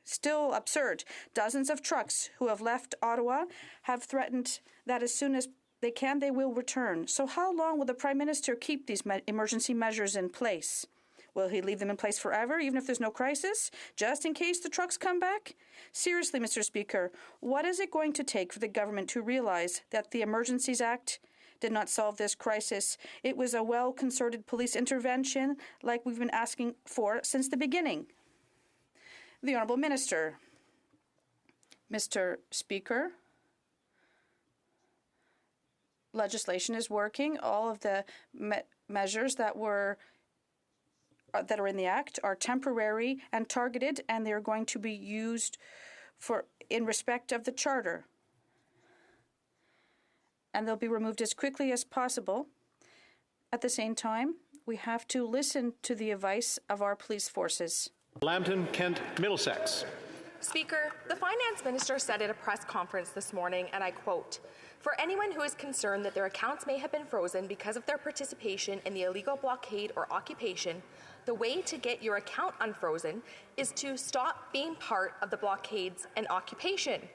still absurd. Dozens of trucks who have left Ottawa have threatened that as soon as they can, they will return. So how long will the Prime Minister keep these emergency measures in place? Will he leave them in place forever, even if there's no crisis, just in case the trucks come back? Seriously, Mr. Speaker, what is it going to take for the government to realize that the Emergencies Act did not solve this crisis? It was a well-concerted police intervention like we've been asking for since the beginning. The Honourable Minister. Mr. Speaker, legislation is working. All of the measures that are in the Act are temporary and targeted, and they're going to be used in respect of the Charter. And they'll be removed as quickly as possible. At the same time, we have to listen to the advice of our police forces. Lambton, Kent, Middlesex. Speaker, the Finance Minister said at a press conference this morning, and I quote, "For anyone who is concerned that their accounts may have been frozen because of their participation in the illegal blockade or occupation, the way to get your account unfrozen is to stop being part of the blockades and occupation."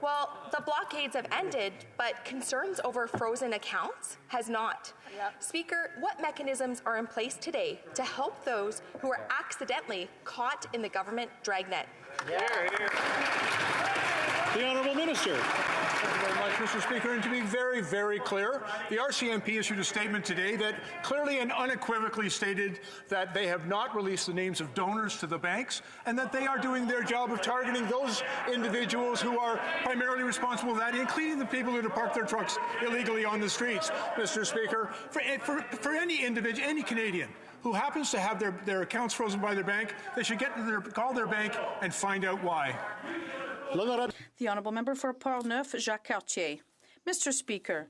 Well, the blockades have ended, but concerns over frozen accounts has not. Yep. Speaker, what mechanisms are in place today to help those who are accidentally caught in the government dragnet? The Honourable Minister. Thank you very much, Mr. Speaker. And to be very, very clear, the RCMP issued a statement today that clearly and unequivocally stated that they have not released the names of donors to the banks and that they are doing their job of targeting those individuals who are primarily responsible for that, including the people who park their trucks illegally on the streets. Mr. Speaker, for any individual, any Canadian who happens to have their accounts frozen by their bank, they should call their bank and find out why. The Honourable Member for Portneuf, Jacques Cartier. Mr. Speaker,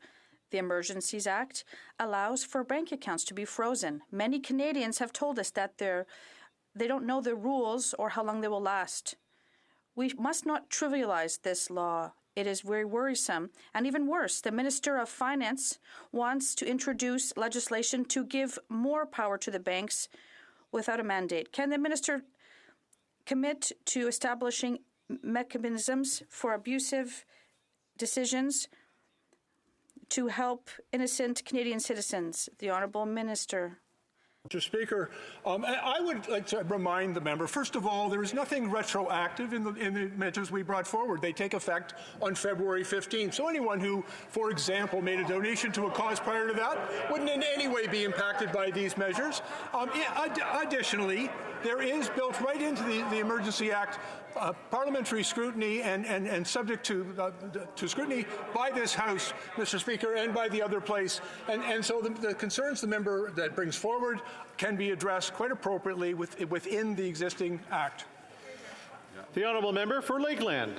the Emergencies Act allows for bank accounts to be frozen. Many Canadians have told us that they don't know the rules or how long they will last. We must not trivialize this law. It is very worrisome. And even worse, the Minister of Finance wants to introduce legislation to give more power to the banks without a mandate. Can the Minister commit to establishing mechanisms for abusive decisions to help innocent Canadian citizens? The Honourable Minister. Mr. Speaker, I would like to remind the member, first of all, there is nothing retroactive in the measures we brought forward. They take effect on February 15th. So anyone who, for example, made a donation to a cause prior to that wouldn't in any way be impacted by these measures. Additionally, there is built right into the Emergency Act parliamentary scrutiny and subject to scrutiny by this House, Mr. Speaker, and by the other place. And so the concerns the member that brings forward can be addressed quite appropriately within the existing Act. The Honourable Member for Lakeland.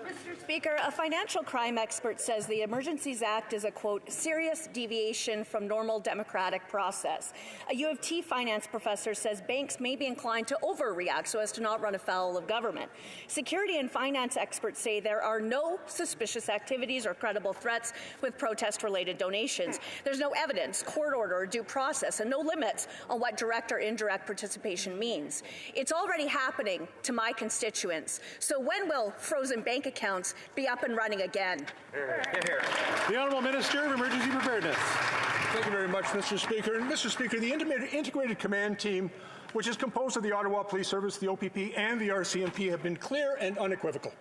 Mr. Speaker, a financial crime expert says the Emergencies Act is a, quote, serious deviation from normal democratic process. A U of T finance professor says banks may be inclined to overreact so as to not run afoul of government. Security and finance experts say there are no suspicious activities or credible threats with protest-related donations. There's no evidence, court order, or due process, and no limits on what direct or indirect participation means. It's already happening to my constituents. So when will frozen bank accounts be up and running again? The Honourable Minister of Emergency Preparedness. Thank you very much, Mr. Speaker. And Mr. Speaker, the Integrated Command Team, which is composed of the Ottawa Police Service, the OPP, and the RCMP, have been clear and unequivocal.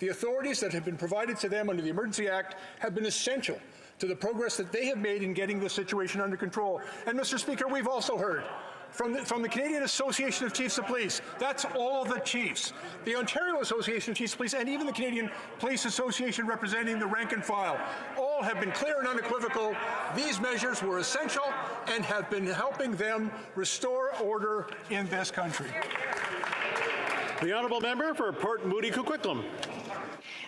The authorities that have been provided to them under the Emergency Act have been essential to the progress that they have made in getting the situation under control. And, Mr. Speaker, we've also heard from the Canadian Association of Chiefs of Police, that's all the chiefs, the Ontario Association of Chiefs of Police, and even the Canadian Police Association representing the rank and file, all have been clear and unequivocal. These measures were essential and have been helping them restore order in this country. The Honourable Member for Port Moody Coquitlam.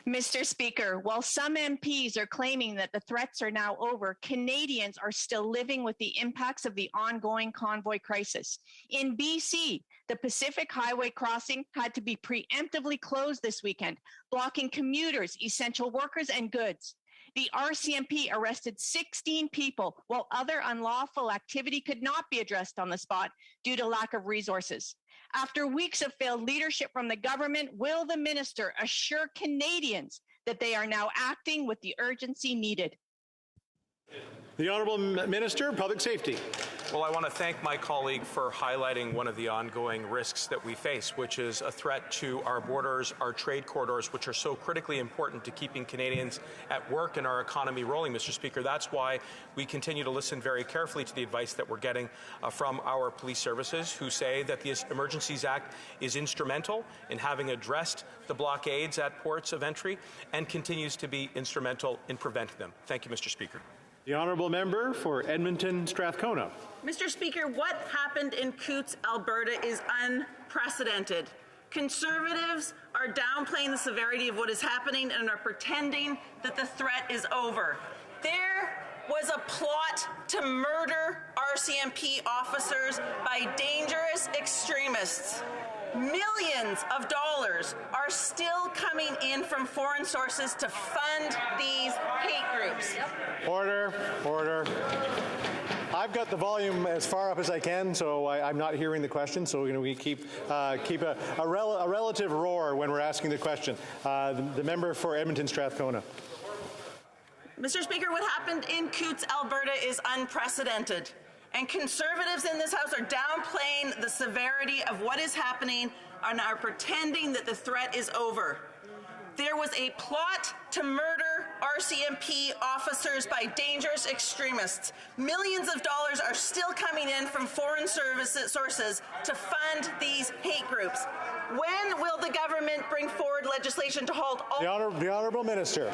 Mr. Speaker, while some MPs are claiming that the threats are now over, Canadians are still living with the impacts of the ongoing convoy crisis. In BC, the Pacific Highway crossing had to be preemptively closed this weekend, blocking commuters, essential workers, and goods. The RCMP arrested 16 people, while other unlawful activity could not be addressed on the spot due to lack of resources. After weeks of failed leadership from the government, will the minister assure Canadians that they are now acting with the urgency needed? The Honourable Minister of Public Safety. Well, I want to thank my colleague for highlighting one of the ongoing risks that we face, which is a threat to our borders, our trade corridors, which are so critically important to keeping Canadians at work and our economy rolling, Mr. Speaker. That's why we continue to listen very carefully to the advice that we're getting from our police services, who say that the Emergencies Act is instrumental in having addressed the blockades at ports of entry and continues to be instrumental in preventing them. Thank you, Mr. Speaker. The Honourable Member for Edmonton Strathcona. Mr. Speaker, what happened in Coutts, Alberta is unprecedented. Conservatives are downplaying the severity of what is happening and are pretending that the threat is over. There was a plot to murder RCMP officers by dangerous extremists. Millions of dollars are still coming in from foreign sources to fund these hate groups. Order, order. I've got the volume as far up as I can, so I'm not hearing the question, so we keep a relative roar when we're asking the question. The member for Edmonton Strathcona. Mr. Speaker, what happened in Coutts, Alberta is unprecedented. And Conservatives in this House are downplaying the severity of what is happening and are pretending that the threat is over. There was a plot to murder RCMP officers by dangerous extremists. Millions of dollars are still coming in from foreign sources to fund these hate groups. When will the government bring forward legislation to halt all— The Honourable Minister.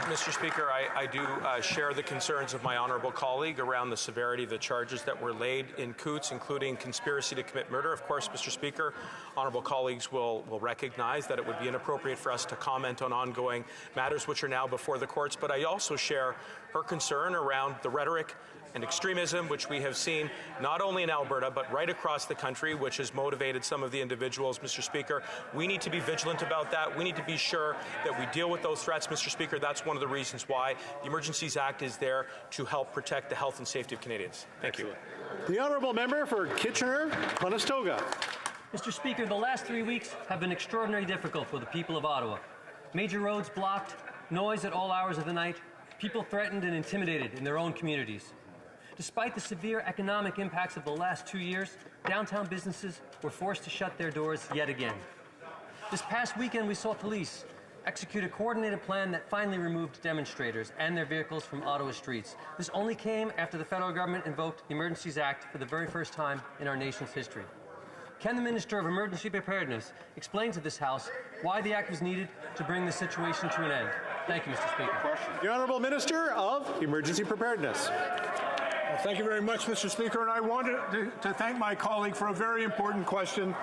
Mr. Speaker, I do share the concerns of my honourable colleague around the severity of the charges that were laid in Coutts, including conspiracy to commit murder. Of course, Mr. Speaker, honourable colleagues will recognize that it would be inappropriate for us to comment on ongoing matters which are now before the courts, but I also share her concern around the rhetoric and extremism, which we have seen not only in Alberta, but right across the country, which has motivated some of the individuals, Mr. Speaker. We need to be vigilant about that. We need to be sure that we deal with those threats, Mr. Speaker. That's one of the reasons why the Emergencies Act is there to help protect the health and safety of Canadians. Thank you. The Honourable Member for Kitchener-Conestoga. Mr. Speaker, the last 3 weeks have been extraordinarily difficult for the people of Ottawa. Major roads blocked, noise at all hours of the night, people threatened and intimidated in their own communities. Despite the severe economic impacts of the last 2 years, downtown businesses were forced to shut their doors yet again. This past weekend, we saw police execute a coordinated plan that finally removed demonstrators and their vehicles from Ottawa streets. This only came after the federal government invoked the Emergencies Act for the very first time in our nation's history. Can the Minister of Emergency Preparedness explain to this House why the Act was needed to bring the situation to an end? Thank you, Mr. Speaker. The Honourable Minister of Emergency Preparedness. Thank you very much, Mr. Speaker, and I wanted to thank my colleague for a very important question.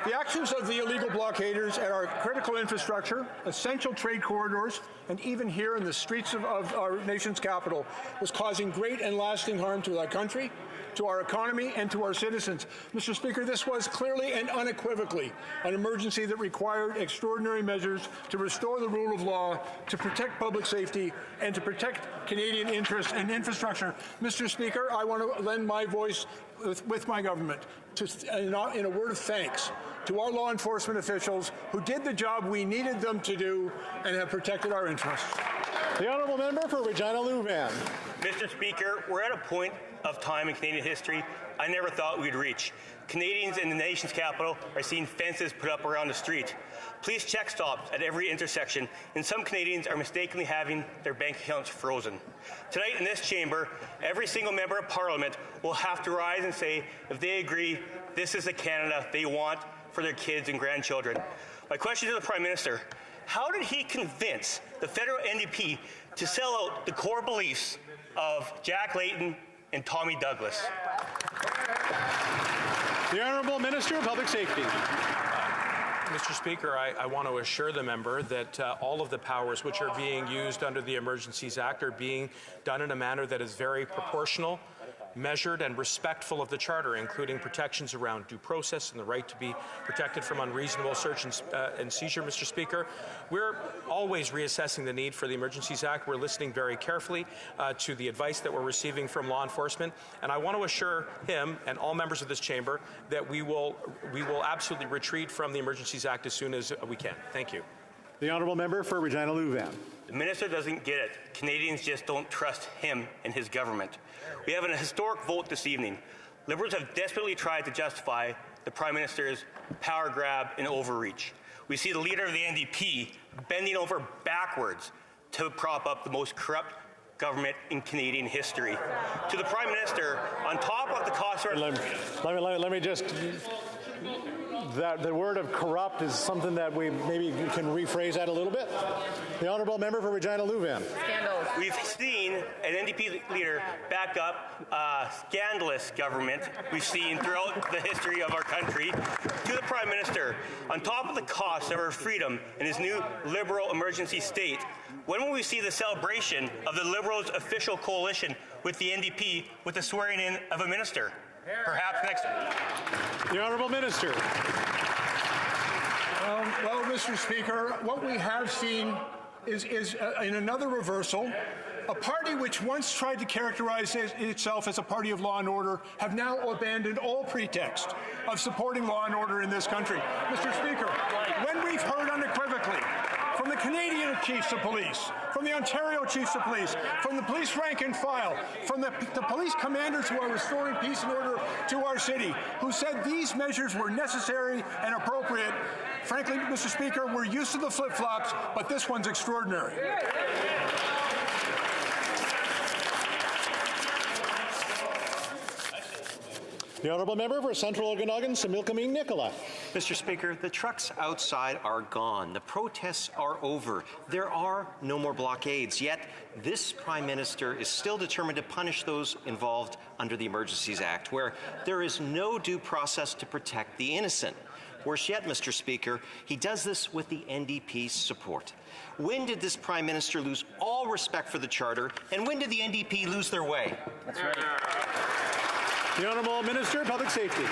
The actions of the illegal blockaders at our critical infrastructure, essential trade corridors, and even here in the streets of our nation's capital was causing great and lasting harm to our country, to our economy, and to our citizens. Mr. Speaker, this was clearly and unequivocally an emergency that required extraordinary measures to restore the rule of law, to protect public safety, and to protect Canadian interests and infrastructure. Mr. Speaker, I want to lend my voice with my government in a word of thanks to our law enforcement officials who did the job we needed them to do and have protected our interests. The Honourable Member for Regina Louvain. Mr. Speaker, we're at a point of time in Canadian history I never thought we'd reach. Canadians in the nation's capital are seeing fences put up around the street. Police check stops at every intersection, and some Canadians are mistakenly having their bank accounts frozen. Tonight in this chamber, every single member of Parliament will have to rise and say if they agree this is the Canada they want for their kids and grandchildren. My question to the Prime Minister, how did he convince the federal NDP to sell out the core beliefs of Jack Layton and Tommy Douglas? The Honourable Minister of Public Safety. Mr. Speaker, I want to assure the member that all of the powers which are being used under the Emergencies Act are being done in a manner that is very proportional, measured and respectful of the Charter, including protections around due process and the right to be protected from unreasonable search and seizure, Mr. Speaker. We're always reassessing the need for the Emergencies Act. We're listening very carefully to the advice that we're receiving from law enforcement, and I want to assure him and all members of this chamber that we will absolutely retreat from the Emergencies Act as soon as we can. Thank you. The honourable member for Regina Louvain. The minister doesn't get it. Canadians just don't trust him and his government. We have an historic vote this evening. Liberals have desperately tried to justify the Prime Minister's power grab and overreach. We see the leader of the NDP bending over backwards to prop up the most corrupt government in Canadian history. To the Prime Minister, on top of the cost... Let me just... That the word of corrupt is something that we maybe can rephrase that a little bit. The honourable member for Regina Louvain. Scandals. We've seen an NDP leader back up a scandalous government we've seen throughout the history of our country. To the Prime Minister, on top of the cost of our freedom in his new Liberal emergency state, when will we see the celebration of the Liberals' official coalition with the NDP with the swearing in of a minister? Perhaps next. The honourable minister. Well, Mr. Speaker, what we have seen is in another reversal, a party which once tried to characterize itself as a party of law and order have now abandoned all pretext of supporting law and order in this country. Mr. Speaker, when we've heard unequivocally from the Canadian chiefs of police, from the Ontario chiefs of police, from the police rank and file, from the police commanders who are restoring peace and order to our city, who said these measures were necessary and appropriate. Frankly, Mr. Speaker, we're used to the flip-flops, but this one's extraordinary. The honourable member for Central Okanagan, Similkameen Nicola. Mr. Speaker, the trucks outside are gone. The protests are over. There are no more blockades. Yet, this Prime Minister is still determined to punish those involved under the Emergencies Act, where there is no due process to protect the innocent. Worse yet, Mr. Speaker, he does this with the NDP's support. When did this Prime Minister lose all respect for the Charter, and when did the NDP lose their way? That's right. The Honourable Minister of Public Safety.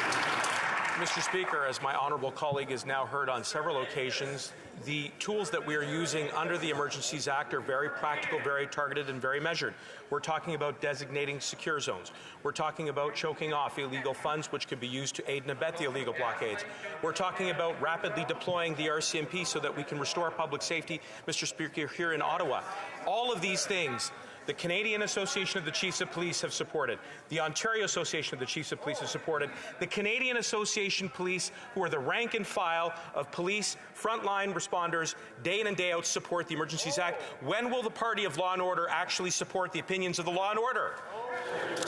Mr. Speaker, as my honourable colleague has now heard on several occasions, the tools that we are using under the Emergencies Act are very practical, very targeted, and very measured. We're talking about designating secure zones. We're talking about choking off illegal funds which could be used to aid and abet the illegal blockades. We're talking about rapidly deploying the RCMP so that we can restore public safety, Mr. Speaker, here in Ottawa. All of these things the Canadian Association of the Chiefs of Police have supported. The Ontario Association of the Chiefs of Police have supported. The Canadian Association Police, who are the rank and file of police frontline responders day in and day out, support the Emergencies Act. When will the party of law and order actually support the opinions of the law and order?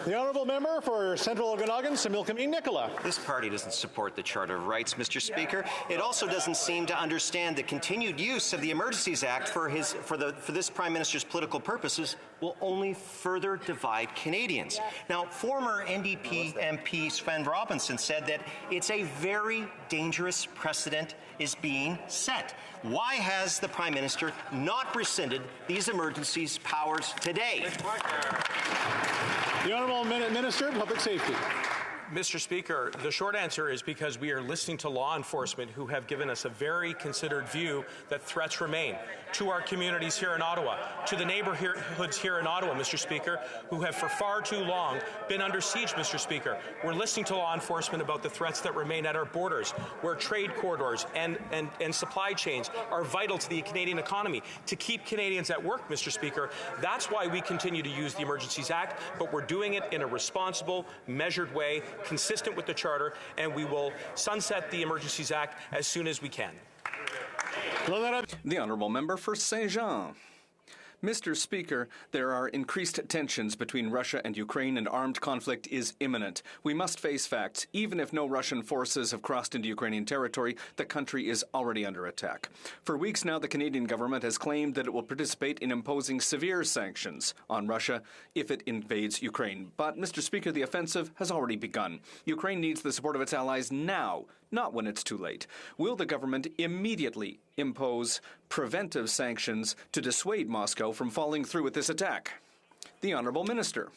The honourable member for Central Okanagan, Similkameen Nicola. This party doesn't support the Charter of Rights, Mr. Speaker. It also doesn't seem to understand the continued use of the Emergencies Act for this Prime Minister's political purposes will only further divide Canadians. Now, former NDP MP Sven Robinson said that it's a very dangerous precedent is being set. Why has the Prime Minister not rescinded these emergencies powers today? The Honourable Minister of Public Safety. Mr. Speaker, the short answer is because we are listening to law enforcement who have given us a very considered view that threats remain to our communities here in Ottawa, to the neighborhoods here in Ottawa, Mr. Speaker, who have for far too long been under siege, Mr. Speaker. We're listening to law enforcement about the threats that remain at our borders, where trade corridors and supply chains are vital to the Canadian economy, to keep Canadians at work, Mr. Speaker. That's why we continue to use the Emergencies Act, but we're doing it in a responsible, measured way, consistent with the Charter, and we will sunset the Emergencies Act as soon as we can. The Honourable Member for Saint Jean. Mr. Speaker, there are increased tensions between Russia and Ukraine, and armed conflict is imminent. We must face facts. Even if no Russian forces have crossed into Ukrainian territory, the country is already under attack. For weeks now, the Canadian government has claimed that it will participate in imposing severe sanctions on Russia if it invades Ukraine. But, Mr. Speaker, the offensive has already begun. Ukraine needs the support of its allies now, not when it's too late. Will the government immediately impose preventive sanctions to dissuade Moscow from following through with this attack? The Honourable Minister.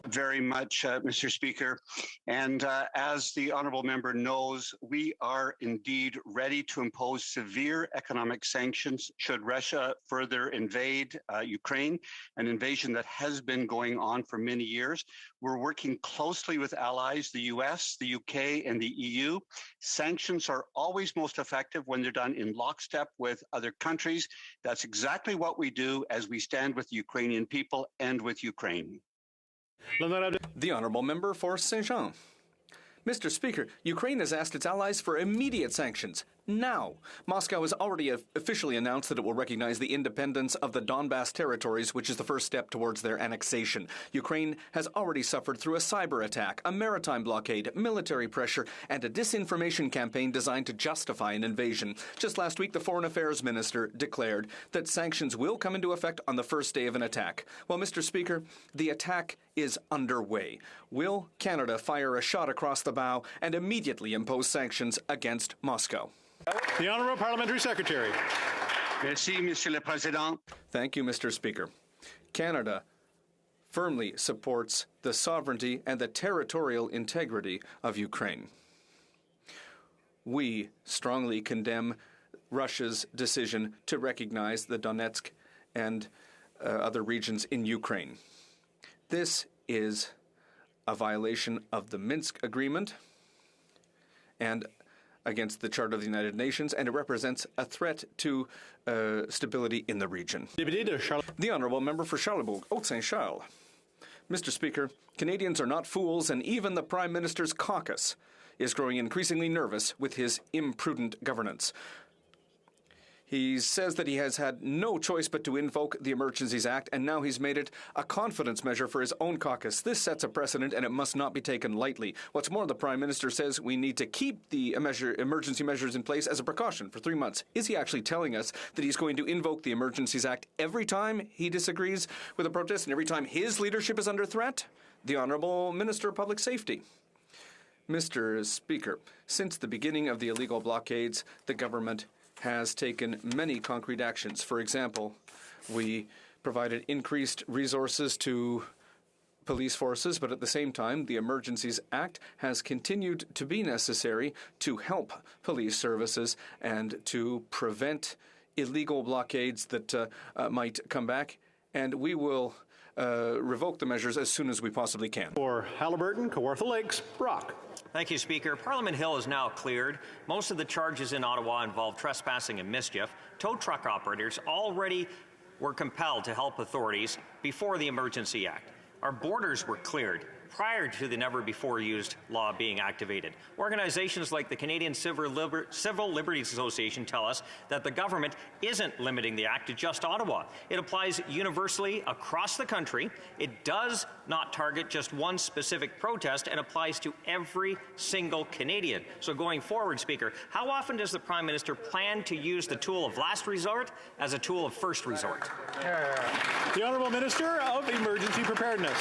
Very much, Mr. Speaker. And as the honourable member knows, we are indeed ready to impose severe economic sanctions should Russia further invade Ukraine, an invasion that has been going on for many years. We're working closely with allies, the US, the UK, and the EU. Sanctions are always most effective when they're done in lockstep with other countries. That's exactly what we do as we stand with the Ukrainian people and with Ukraine. The Honourable Member for Saint-Jean. Mr. Speaker, Ukraine has asked its allies for immediate sanctions. Now, Moscow has already officially announced that it will recognize the independence of the Donbas territories, which is the first step towards their annexation. Ukraine has already suffered through a cyber attack, a maritime blockade, military pressure, and a disinformation campaign designed to justify an invasion. Just last week, the Foreign Affairs Minister declared that sanctions will come into effect on the first day of an attack. Well, Mr. Speaker, the attack is underway. Will Canada fire a shot across the bow and immediately impose sanctions against Moscow? The Honourable Parliamentary Secretary. Merci, Monsieur le Président. Thank you, Mr. Speaker. Canada firmly supports the sovereignty and the territorial integrity of Ukraine. We strongly condemn Russia's decision to recognize the Donetsk and other regions in Ukraine. This is a violation of the Minsk Agreement and against the Charter of the United Nations, and it represents a threat to stability in the region. The Honourable Member for Charlebourg, Haute-Saint-Charles. Mr. Speaker, Canadians are not fools, and even the Prime Minister's caucus is growing increasingly nervous with his imprudent governance. He says that he has had no choice but to invoke the Emergencies Act, and now he's made it a confidence measure for his own caucus. This sets a precedent, and it must not be taken lightly. What's more, the Prime Minister says we need to keep the emergency measures in place as a precaution for 3 months. Is he actually telling us that he's going to invoke the Emergencies Act every time he disagrees with a protest and every time his leadership is under threat? The Honourable Minister of Public Safety. Mr. Speaker, since the beginning of the illegal blockades, the government has taken many concrete actions. For example, we provided increased resources to police forces, but at the same time, the Emergencies Act has continued to be necessary to help police services and to prevent illegal blockades that might come back. And we will revoke the measures as soon as we possibly can. For Haliburton, Kawartha Lakes, Brock. Thank you, Speaker. Parliament Hill is now cleared. Most of the charges in Ottawa involve trespassing and mischief. Tow truck operators already were compelled to help authorities before the Emergency Act. Our borders were cleared prior to the never-before-used law being activated. Organizations like the Canadian Civil Liberties Association tell us that the government isn't limiting the act to just Ottawa. It applies universally across the country. It does not target just one specific protest and applies to every single Canadian. So going forward, Speaker, how often does the Prime Minister plan to use the tool of last resort as a tool of first resort? The Honourable Minister of Emergency Preparedness.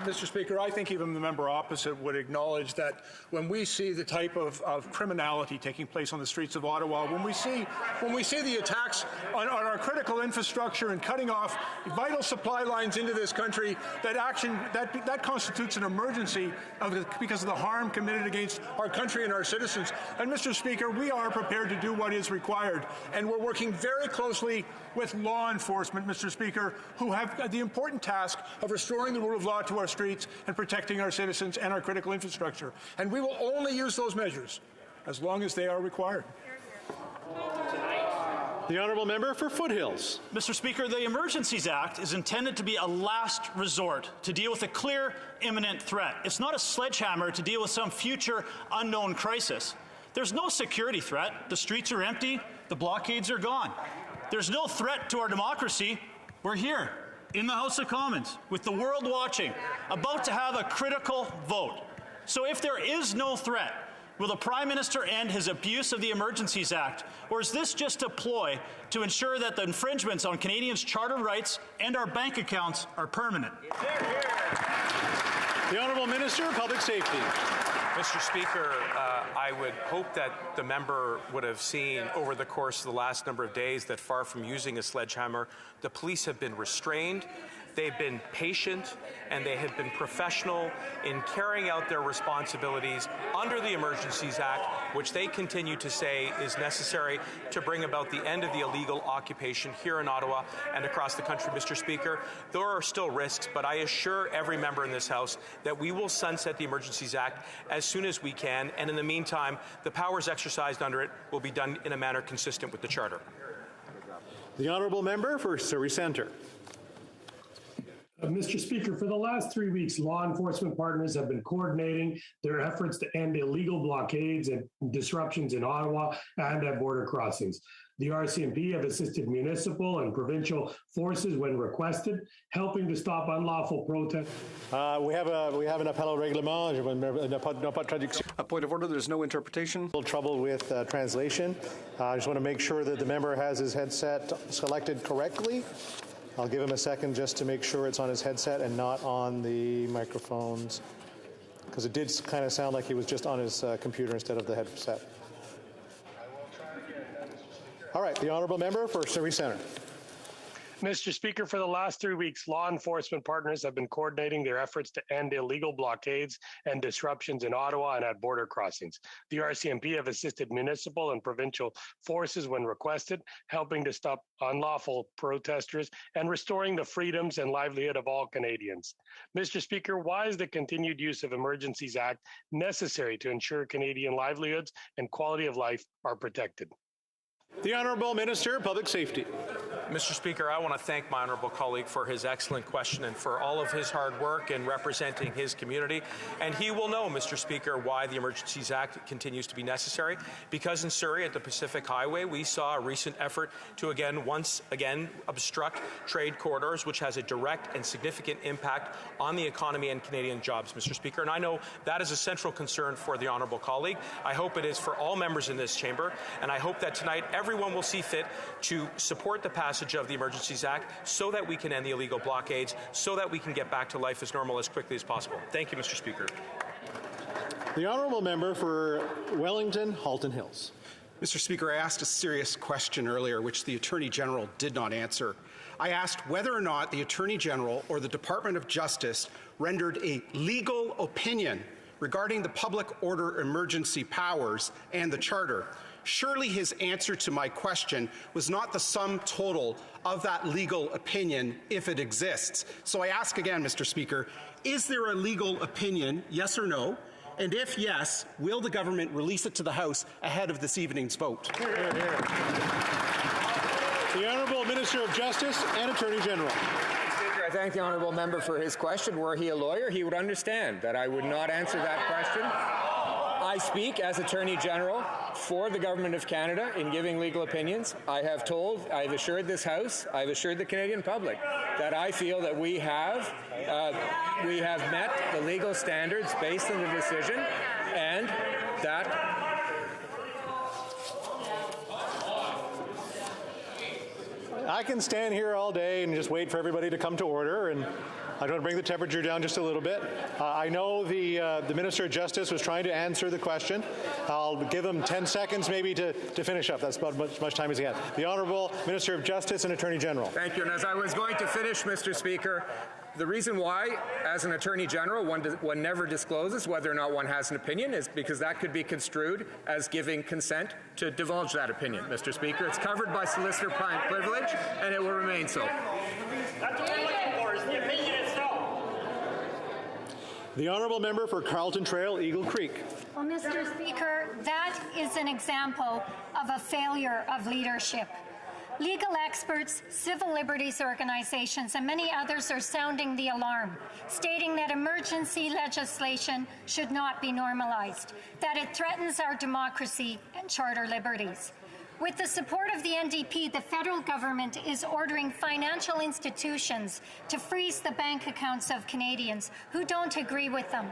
Mr. Speaker, I think even the member opposite would acknowledge that when we see the type of criminality taking place on the streets of Ottawa, when we see the attacks on our critical infrastructure and cutting off vital supply lines into this country, that constitutes an emergency because of the harm committed against our country and our citizens. And Mr. Speaker, we are prepared to do what is required, and we're working very closely with law enforcement, Mr. Speaker, who have the important task of restoring the rule of law to our streets and protecting our citizens and our critical infrastructure. And we will only use those measures as long as they are required. The Honourable Member for Foothills. Mr. Speaker, the Emergencies Act is intended to be a last resort to deal with a clear, imminent threat. It's not a sledgehammer to deal with some future unknown crisis. There's no security threat. The streets are empty. The blockades are gone. there's no threat to our democracy. We're here in the House of Commons with the world watching, about to have a critical vote. So if there is no threat, will the Prime Minister end his abuse of the Emergencies Act, or is this just a ploy to ensure that the infringements on Canadians' charter rights and our bank accounts are permanent? The Honourable Minister of Public Safety. Mr. Speaker, I would hope that the member would have seen over the course of the last number of days that far from using a sledgehammer, the police have been restrained. They've been patient and they have been professional in carrying out their responsibilities under the Emergencies Act, which they continue to say is necessary to bring about the end of the illegal occupation here in Ottawa and across the country. Mr. Speaker, there are still risks, but I assure every member in this House that we will sunset the Emergencies Act as soon as we can, and in the meantime, the powers exercised under it will be done in a manner consistent with the Charter. The Honourable Member for Surrey Centre. Mr. Speaker, for the last 3 weeks, law enforcement partners have been coordinating their efforts to end illegal blockades and disruptions in Ottawa and at border crossings. The RCMP have assisted municipal and provincial forces when requested, helping to stop unlawful protest. We have an appel au règlement. A point of order. There's no interpretation. A little trouble with translation. I just want to make sure that the member has his headset selected correctly. I'll give him a second just to make sure it's on his headset and not on the microphones, because it did kind of sound like he was just on his computer instead of the headset. All right, the Honourable Member for Surrey Centre. Mr. Speaker, for the last 3 weeks, law enforcement partners have been coordinating their efforts to end illegal blockades and disruptions in Ottawa and at border crossings. The RCMP have assisted municipal and provincial forces when requested, helping to stop unlawful protesters and restoring the freedoms and livelihood of all Canadians. Mr. Speaker, why is the continued use of Emergencies Act necessary to ensure Canadian livelihoods and quality of life are protected? The Honourable Minister of Public Safety. Mr. Speaker, I want to thank my honourable colleague for his excellent question and for all of his hard work in representing his community. And he will know, Mr. Speaker, why the Emergencies Act continues to be necessary. Because in Surrey at the Pacific Highway, we saw a recent effort to once again obstruct trade corridors, which has a direct and significant impact on the economy and Canadian jobs, Mr. Speaker. And I know that is a central concern for the honourable colleague. I hope it is for all members in this chamber. And I hope that tonight everyone will see fit to support the passage of the Emergencies Act so that we can end the illegal blockades, so that we can get back to life as normal as quickly as possible. Thank you, Mr. Speaker. The Honourable Member for Wellington, Halton Hills. Mr. Speaker, I asked a serious question earlier, which the Attorney General did not answer. I asked whether or not the Attorney General or the Department of Justice rendered a legal opinion regarding the public order emergency powers and the Charter. Surely his answer to my question was not the sum total of that legal opinion, if it exists. So I ask again, Mr. Speaker, is there a legal opinion, yes or no? And if yes, will the government release it to the House ahead of this evening's vote? Hear, hear. The Honourable Minister of Justice and Attorney General. I thank the honourable member for his question. Were he a lawyer, he would understand that I would not answer that question. I speak as Attorney General for the Government of Canada in giving legal opinions. I've assured this House, I've assured the Canadian public that I feel that we have met the legal standards based on the decision, and that I can stand here all day and just wait for everybody to come to order, and I don't bring the temperature down just a little bit. I know the Minister of Justice was trying to answer the question. I'll give him 10 seconds maybe to finish up. That's about much time as he had. The Honourable Minister of Justice and Attorney General. Thank you. And as I was going to finish, Mr. Speaker, the reason why, as an Attorney General, one never discloses whether or not one has an opinion is because that could be construed as giving consent to divulge that opinion, Mr. Speaker. It's covered by solicitor-client privilege, and it will remain so. That's what we're looking for, is the opinion itself. The Honourable Member for Carlton Trail, Eagle Creek. Well, Mr. Speaker, that is an example of a failure of leadership. Legal experts, civil liberties organizations, and many others are sounding the alarm, stating that emergency legislation should not be normalized, that it threatens our democracy and charter liberties. With the support of the NDP, the federal government is ordering financial institutions to freeze the bank accounts of Canadians who don't agree with them.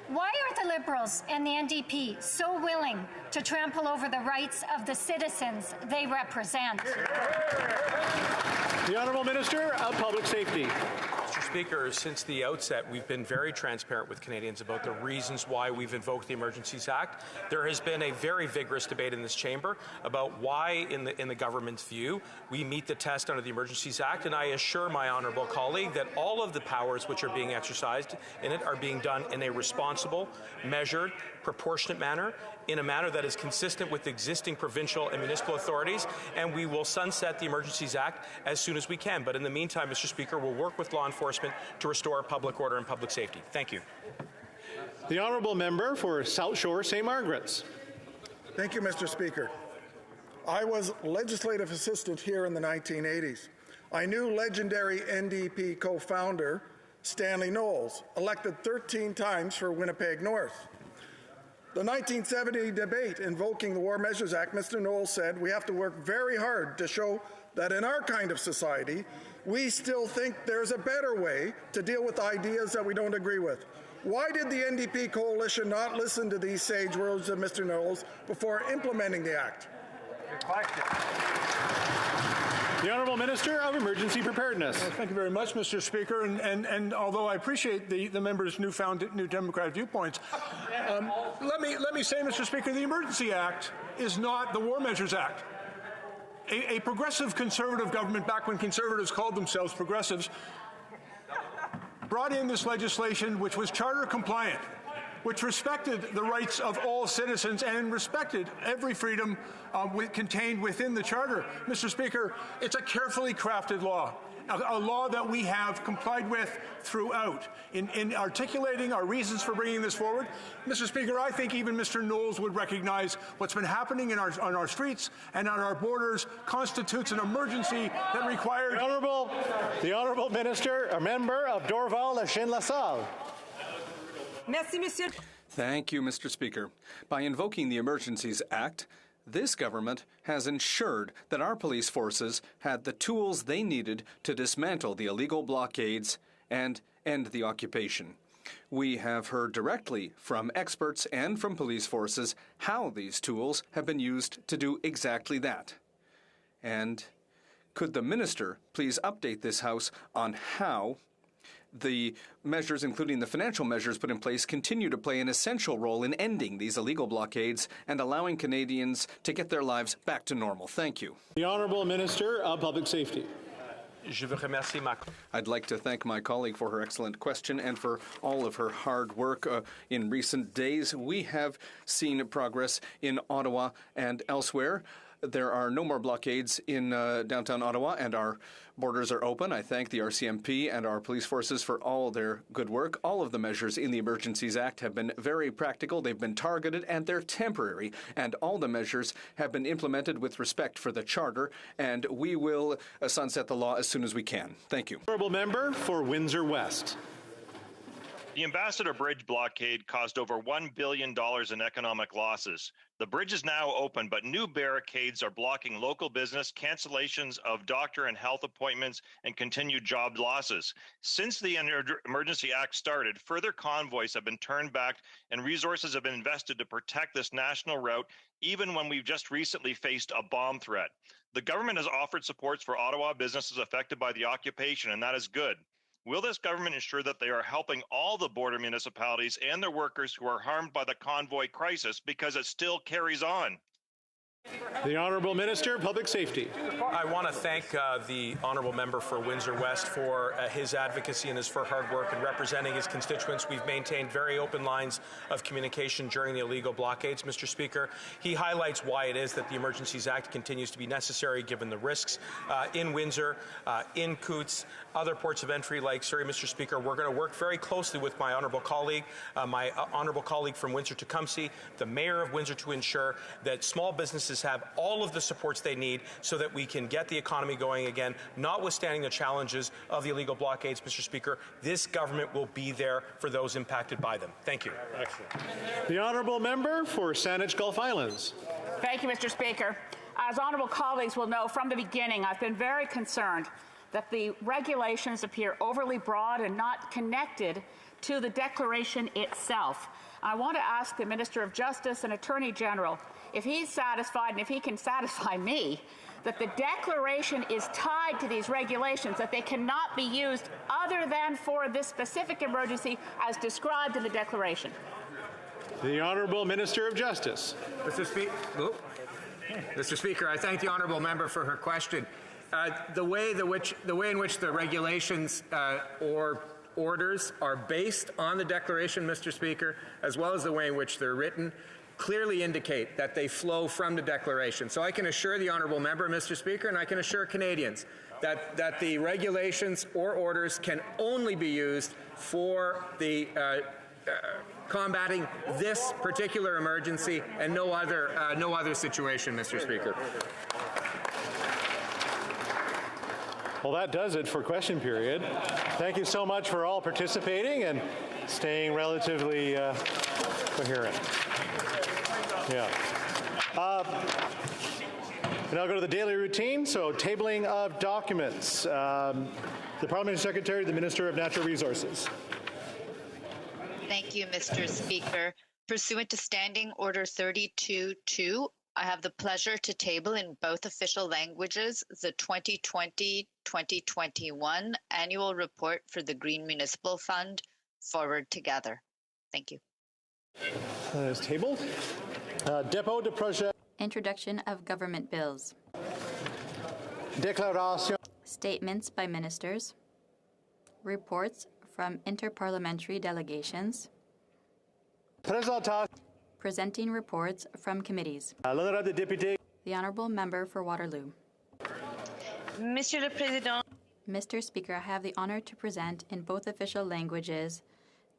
Why are the Liberals and the NDP so willing to trample over the rights of the citizens they represent? The Honourable Minister of Public Safety. Mr. Speaker, since the outset, we've been very transparent with Canadians about the reasons why we've invoked the Emergencies Act. There has been a very vigorous debate in this chamber about why, in the government's view, we meet the test under the Emergencies Act, and I assure my honourable colleague that all of the powers which are being exercised in it are being done in a responsible, measured, proportionate manner, in a manner that is consistent with existing provincial and municipal authorities, and we will sunset the Emergencies Act as soon as we can. But in the meantime, Mr. Speaker, we'll work with law enforcement to restore public order and public safety. Thank you. The Honourable Member for South Shore St. Margaret's. Thank you, Mr. Speaker. I was legislative assistant here in the 1980s. I knew legendary NDP co-founder Stanley Knowles, elected 13 times for Winnipeg North. The 1970 debate invoking the War Measures Act, Mr. Knowles said, we have to work very hard to show that in our kind of society, we still think there's a better way to deal with ideas that we don't agree with. Why did the NDP coalition not listen to these sage words of Mr. Knowles before implementing the Act? Good question. The Honourable Minister of Emergency Preparedness. Thank you very much, Mr. Speaker. And although I appreciate the member's New Democratic viewpoints, let me say, Mr. Speaker, the Emergency Act is not the War Measures Act. A progressive conservative government, back when conservatives called themselves progressives, brought in this legislation which was charter compliant, which respected the rights of all citizens and respected every freedom contained within the Charter. Mr. Speaker, it's a carefully crafted law, a law that we have complied with throughout. In articulating our reasons for bringing this forward, Mr. Speaker, I think even Mr. Knowles would recognize what's been happening on our streets and on our borders constitutes an emergency that requires... The Honourable Minister, a member of Dorval-Lachine-LaSalle. Merci, Monsieur. Thank you, Mr. Speaker. By invoking the Emergencies Act, this government has ensured that our police forces had the tools they needed to dismantle the illegal blockades and end the occupation. We have heard directly from experts and from police forces how these tools have been used to do exactly that. And could the minister please update this House on how the measures, including the financial measures put in place, continue to play an essential role in ending these illegal blockades and allowing Canadians to get their lives back to normal? Thank you. The Honourable Minister of Public Safety. I'd like to thank my colleague for her excellent question and for all of her hard work in recent days. We have seen progress in Ottawa and elsewhere. There are no more blockades in downtown Ottawa, and our borders are open. I thank the RCMP and our police forces for all their good work. All of the measures in the Emergencies Act have been very practical. They've been targeted, and they're temporary. And all the measures have been implemented with respect for the Charter, and we will sunset the law as soon as we can. Thank you. Honourable Member for Windsor West. The Ambassador Bridge blockade caused over $1 billion in economic losses. The bridge is now open, but new barricades are blocking local business, cancellations of doctor and health appointments, and continued job losses. Since the Emergency Act started, further convoys have been turned back and resources have been invested to protect this national route, even when we've just recently faced a bomb threat. The government has offered supports for Ottawa businesses affected by the occupation, and that is good. Will this government ensure that they are helping all the border municipalities and their workers who are harmed by the convoy crisis, because it still carries on? The Honourable Minister of Public Safety. I want to thank the Honourable Member for Windsor West for his advocacy and for hard work in representing his constituents. We've maintained very open lines of communication during the illegal blockades, Mr. Speaker. He highlights why it is that the Emergencies Act continues to be necessary given the risks in Windsor, in Coutts, other ports of entry like Surrey, Mr. Speaker. We're going to work very closely with my honourable colleague from Windsor-Tecumseh, the Mayor of Windsor, to ensure that small businesses have all of the supports they need so that we can get the economy going again, notwithstanding the challenges of the illegal blockades, Mr. Speaker. This government will be there for those impacted by them. Thank you. The Honourable Member for Saanich Gulf Islands. Thank you, Mr. Speaker. As honourable colleagues will know, from the beginning, I've been very concerned that the regulations appear overly broad and not connected to the declaration itself. I want to ask the Minister of Justice and Attorney General if he's satisfied, and if he can satisfy me, that the declaration is tied to these regulations, that they cannot be used other than for this specific emergency as described in the declaration. The Honourable Minister of Justice. Mr. Speaker, I thank the honourable member for her question. The way in which the regulations or orders are based on the declaration, Mr. Speaker, as well as the way in which they're written, clearly indicate that they flow from the declaration. So I can assure the honourable member, Mr. Speaker, and I can assure Canadians that the regulations or orders can only be used for the combating this particular emergency and no other situation, Mr. Speaker. Well, that does it for question period. Thank you so much for all participating and staying relatively coherent. And I'll go to the daily routine. So, tabling of documents. The Parliamentary Secretary, the Minister of Natural Resources. Thank you, Mr. Speaker. Pursuant to Standing Order 32-2, I have the pleasure to table in both official languages the 2020-2021 Annual Report for the Green Municipal Fund, Forward Together. Thank you. That is tabled. Dépôt de projet. Introduction of government bills. Déclaration. Statements by ministers. Reports from interparliamentary delegations. Présentation. Presenting reports from committees. L'honorable député. The Honourable Member for Waterloo. Monsieur le Président. Mr. Speaker, I have the honour to present in both official languages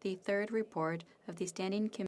the third report of the Standing Committee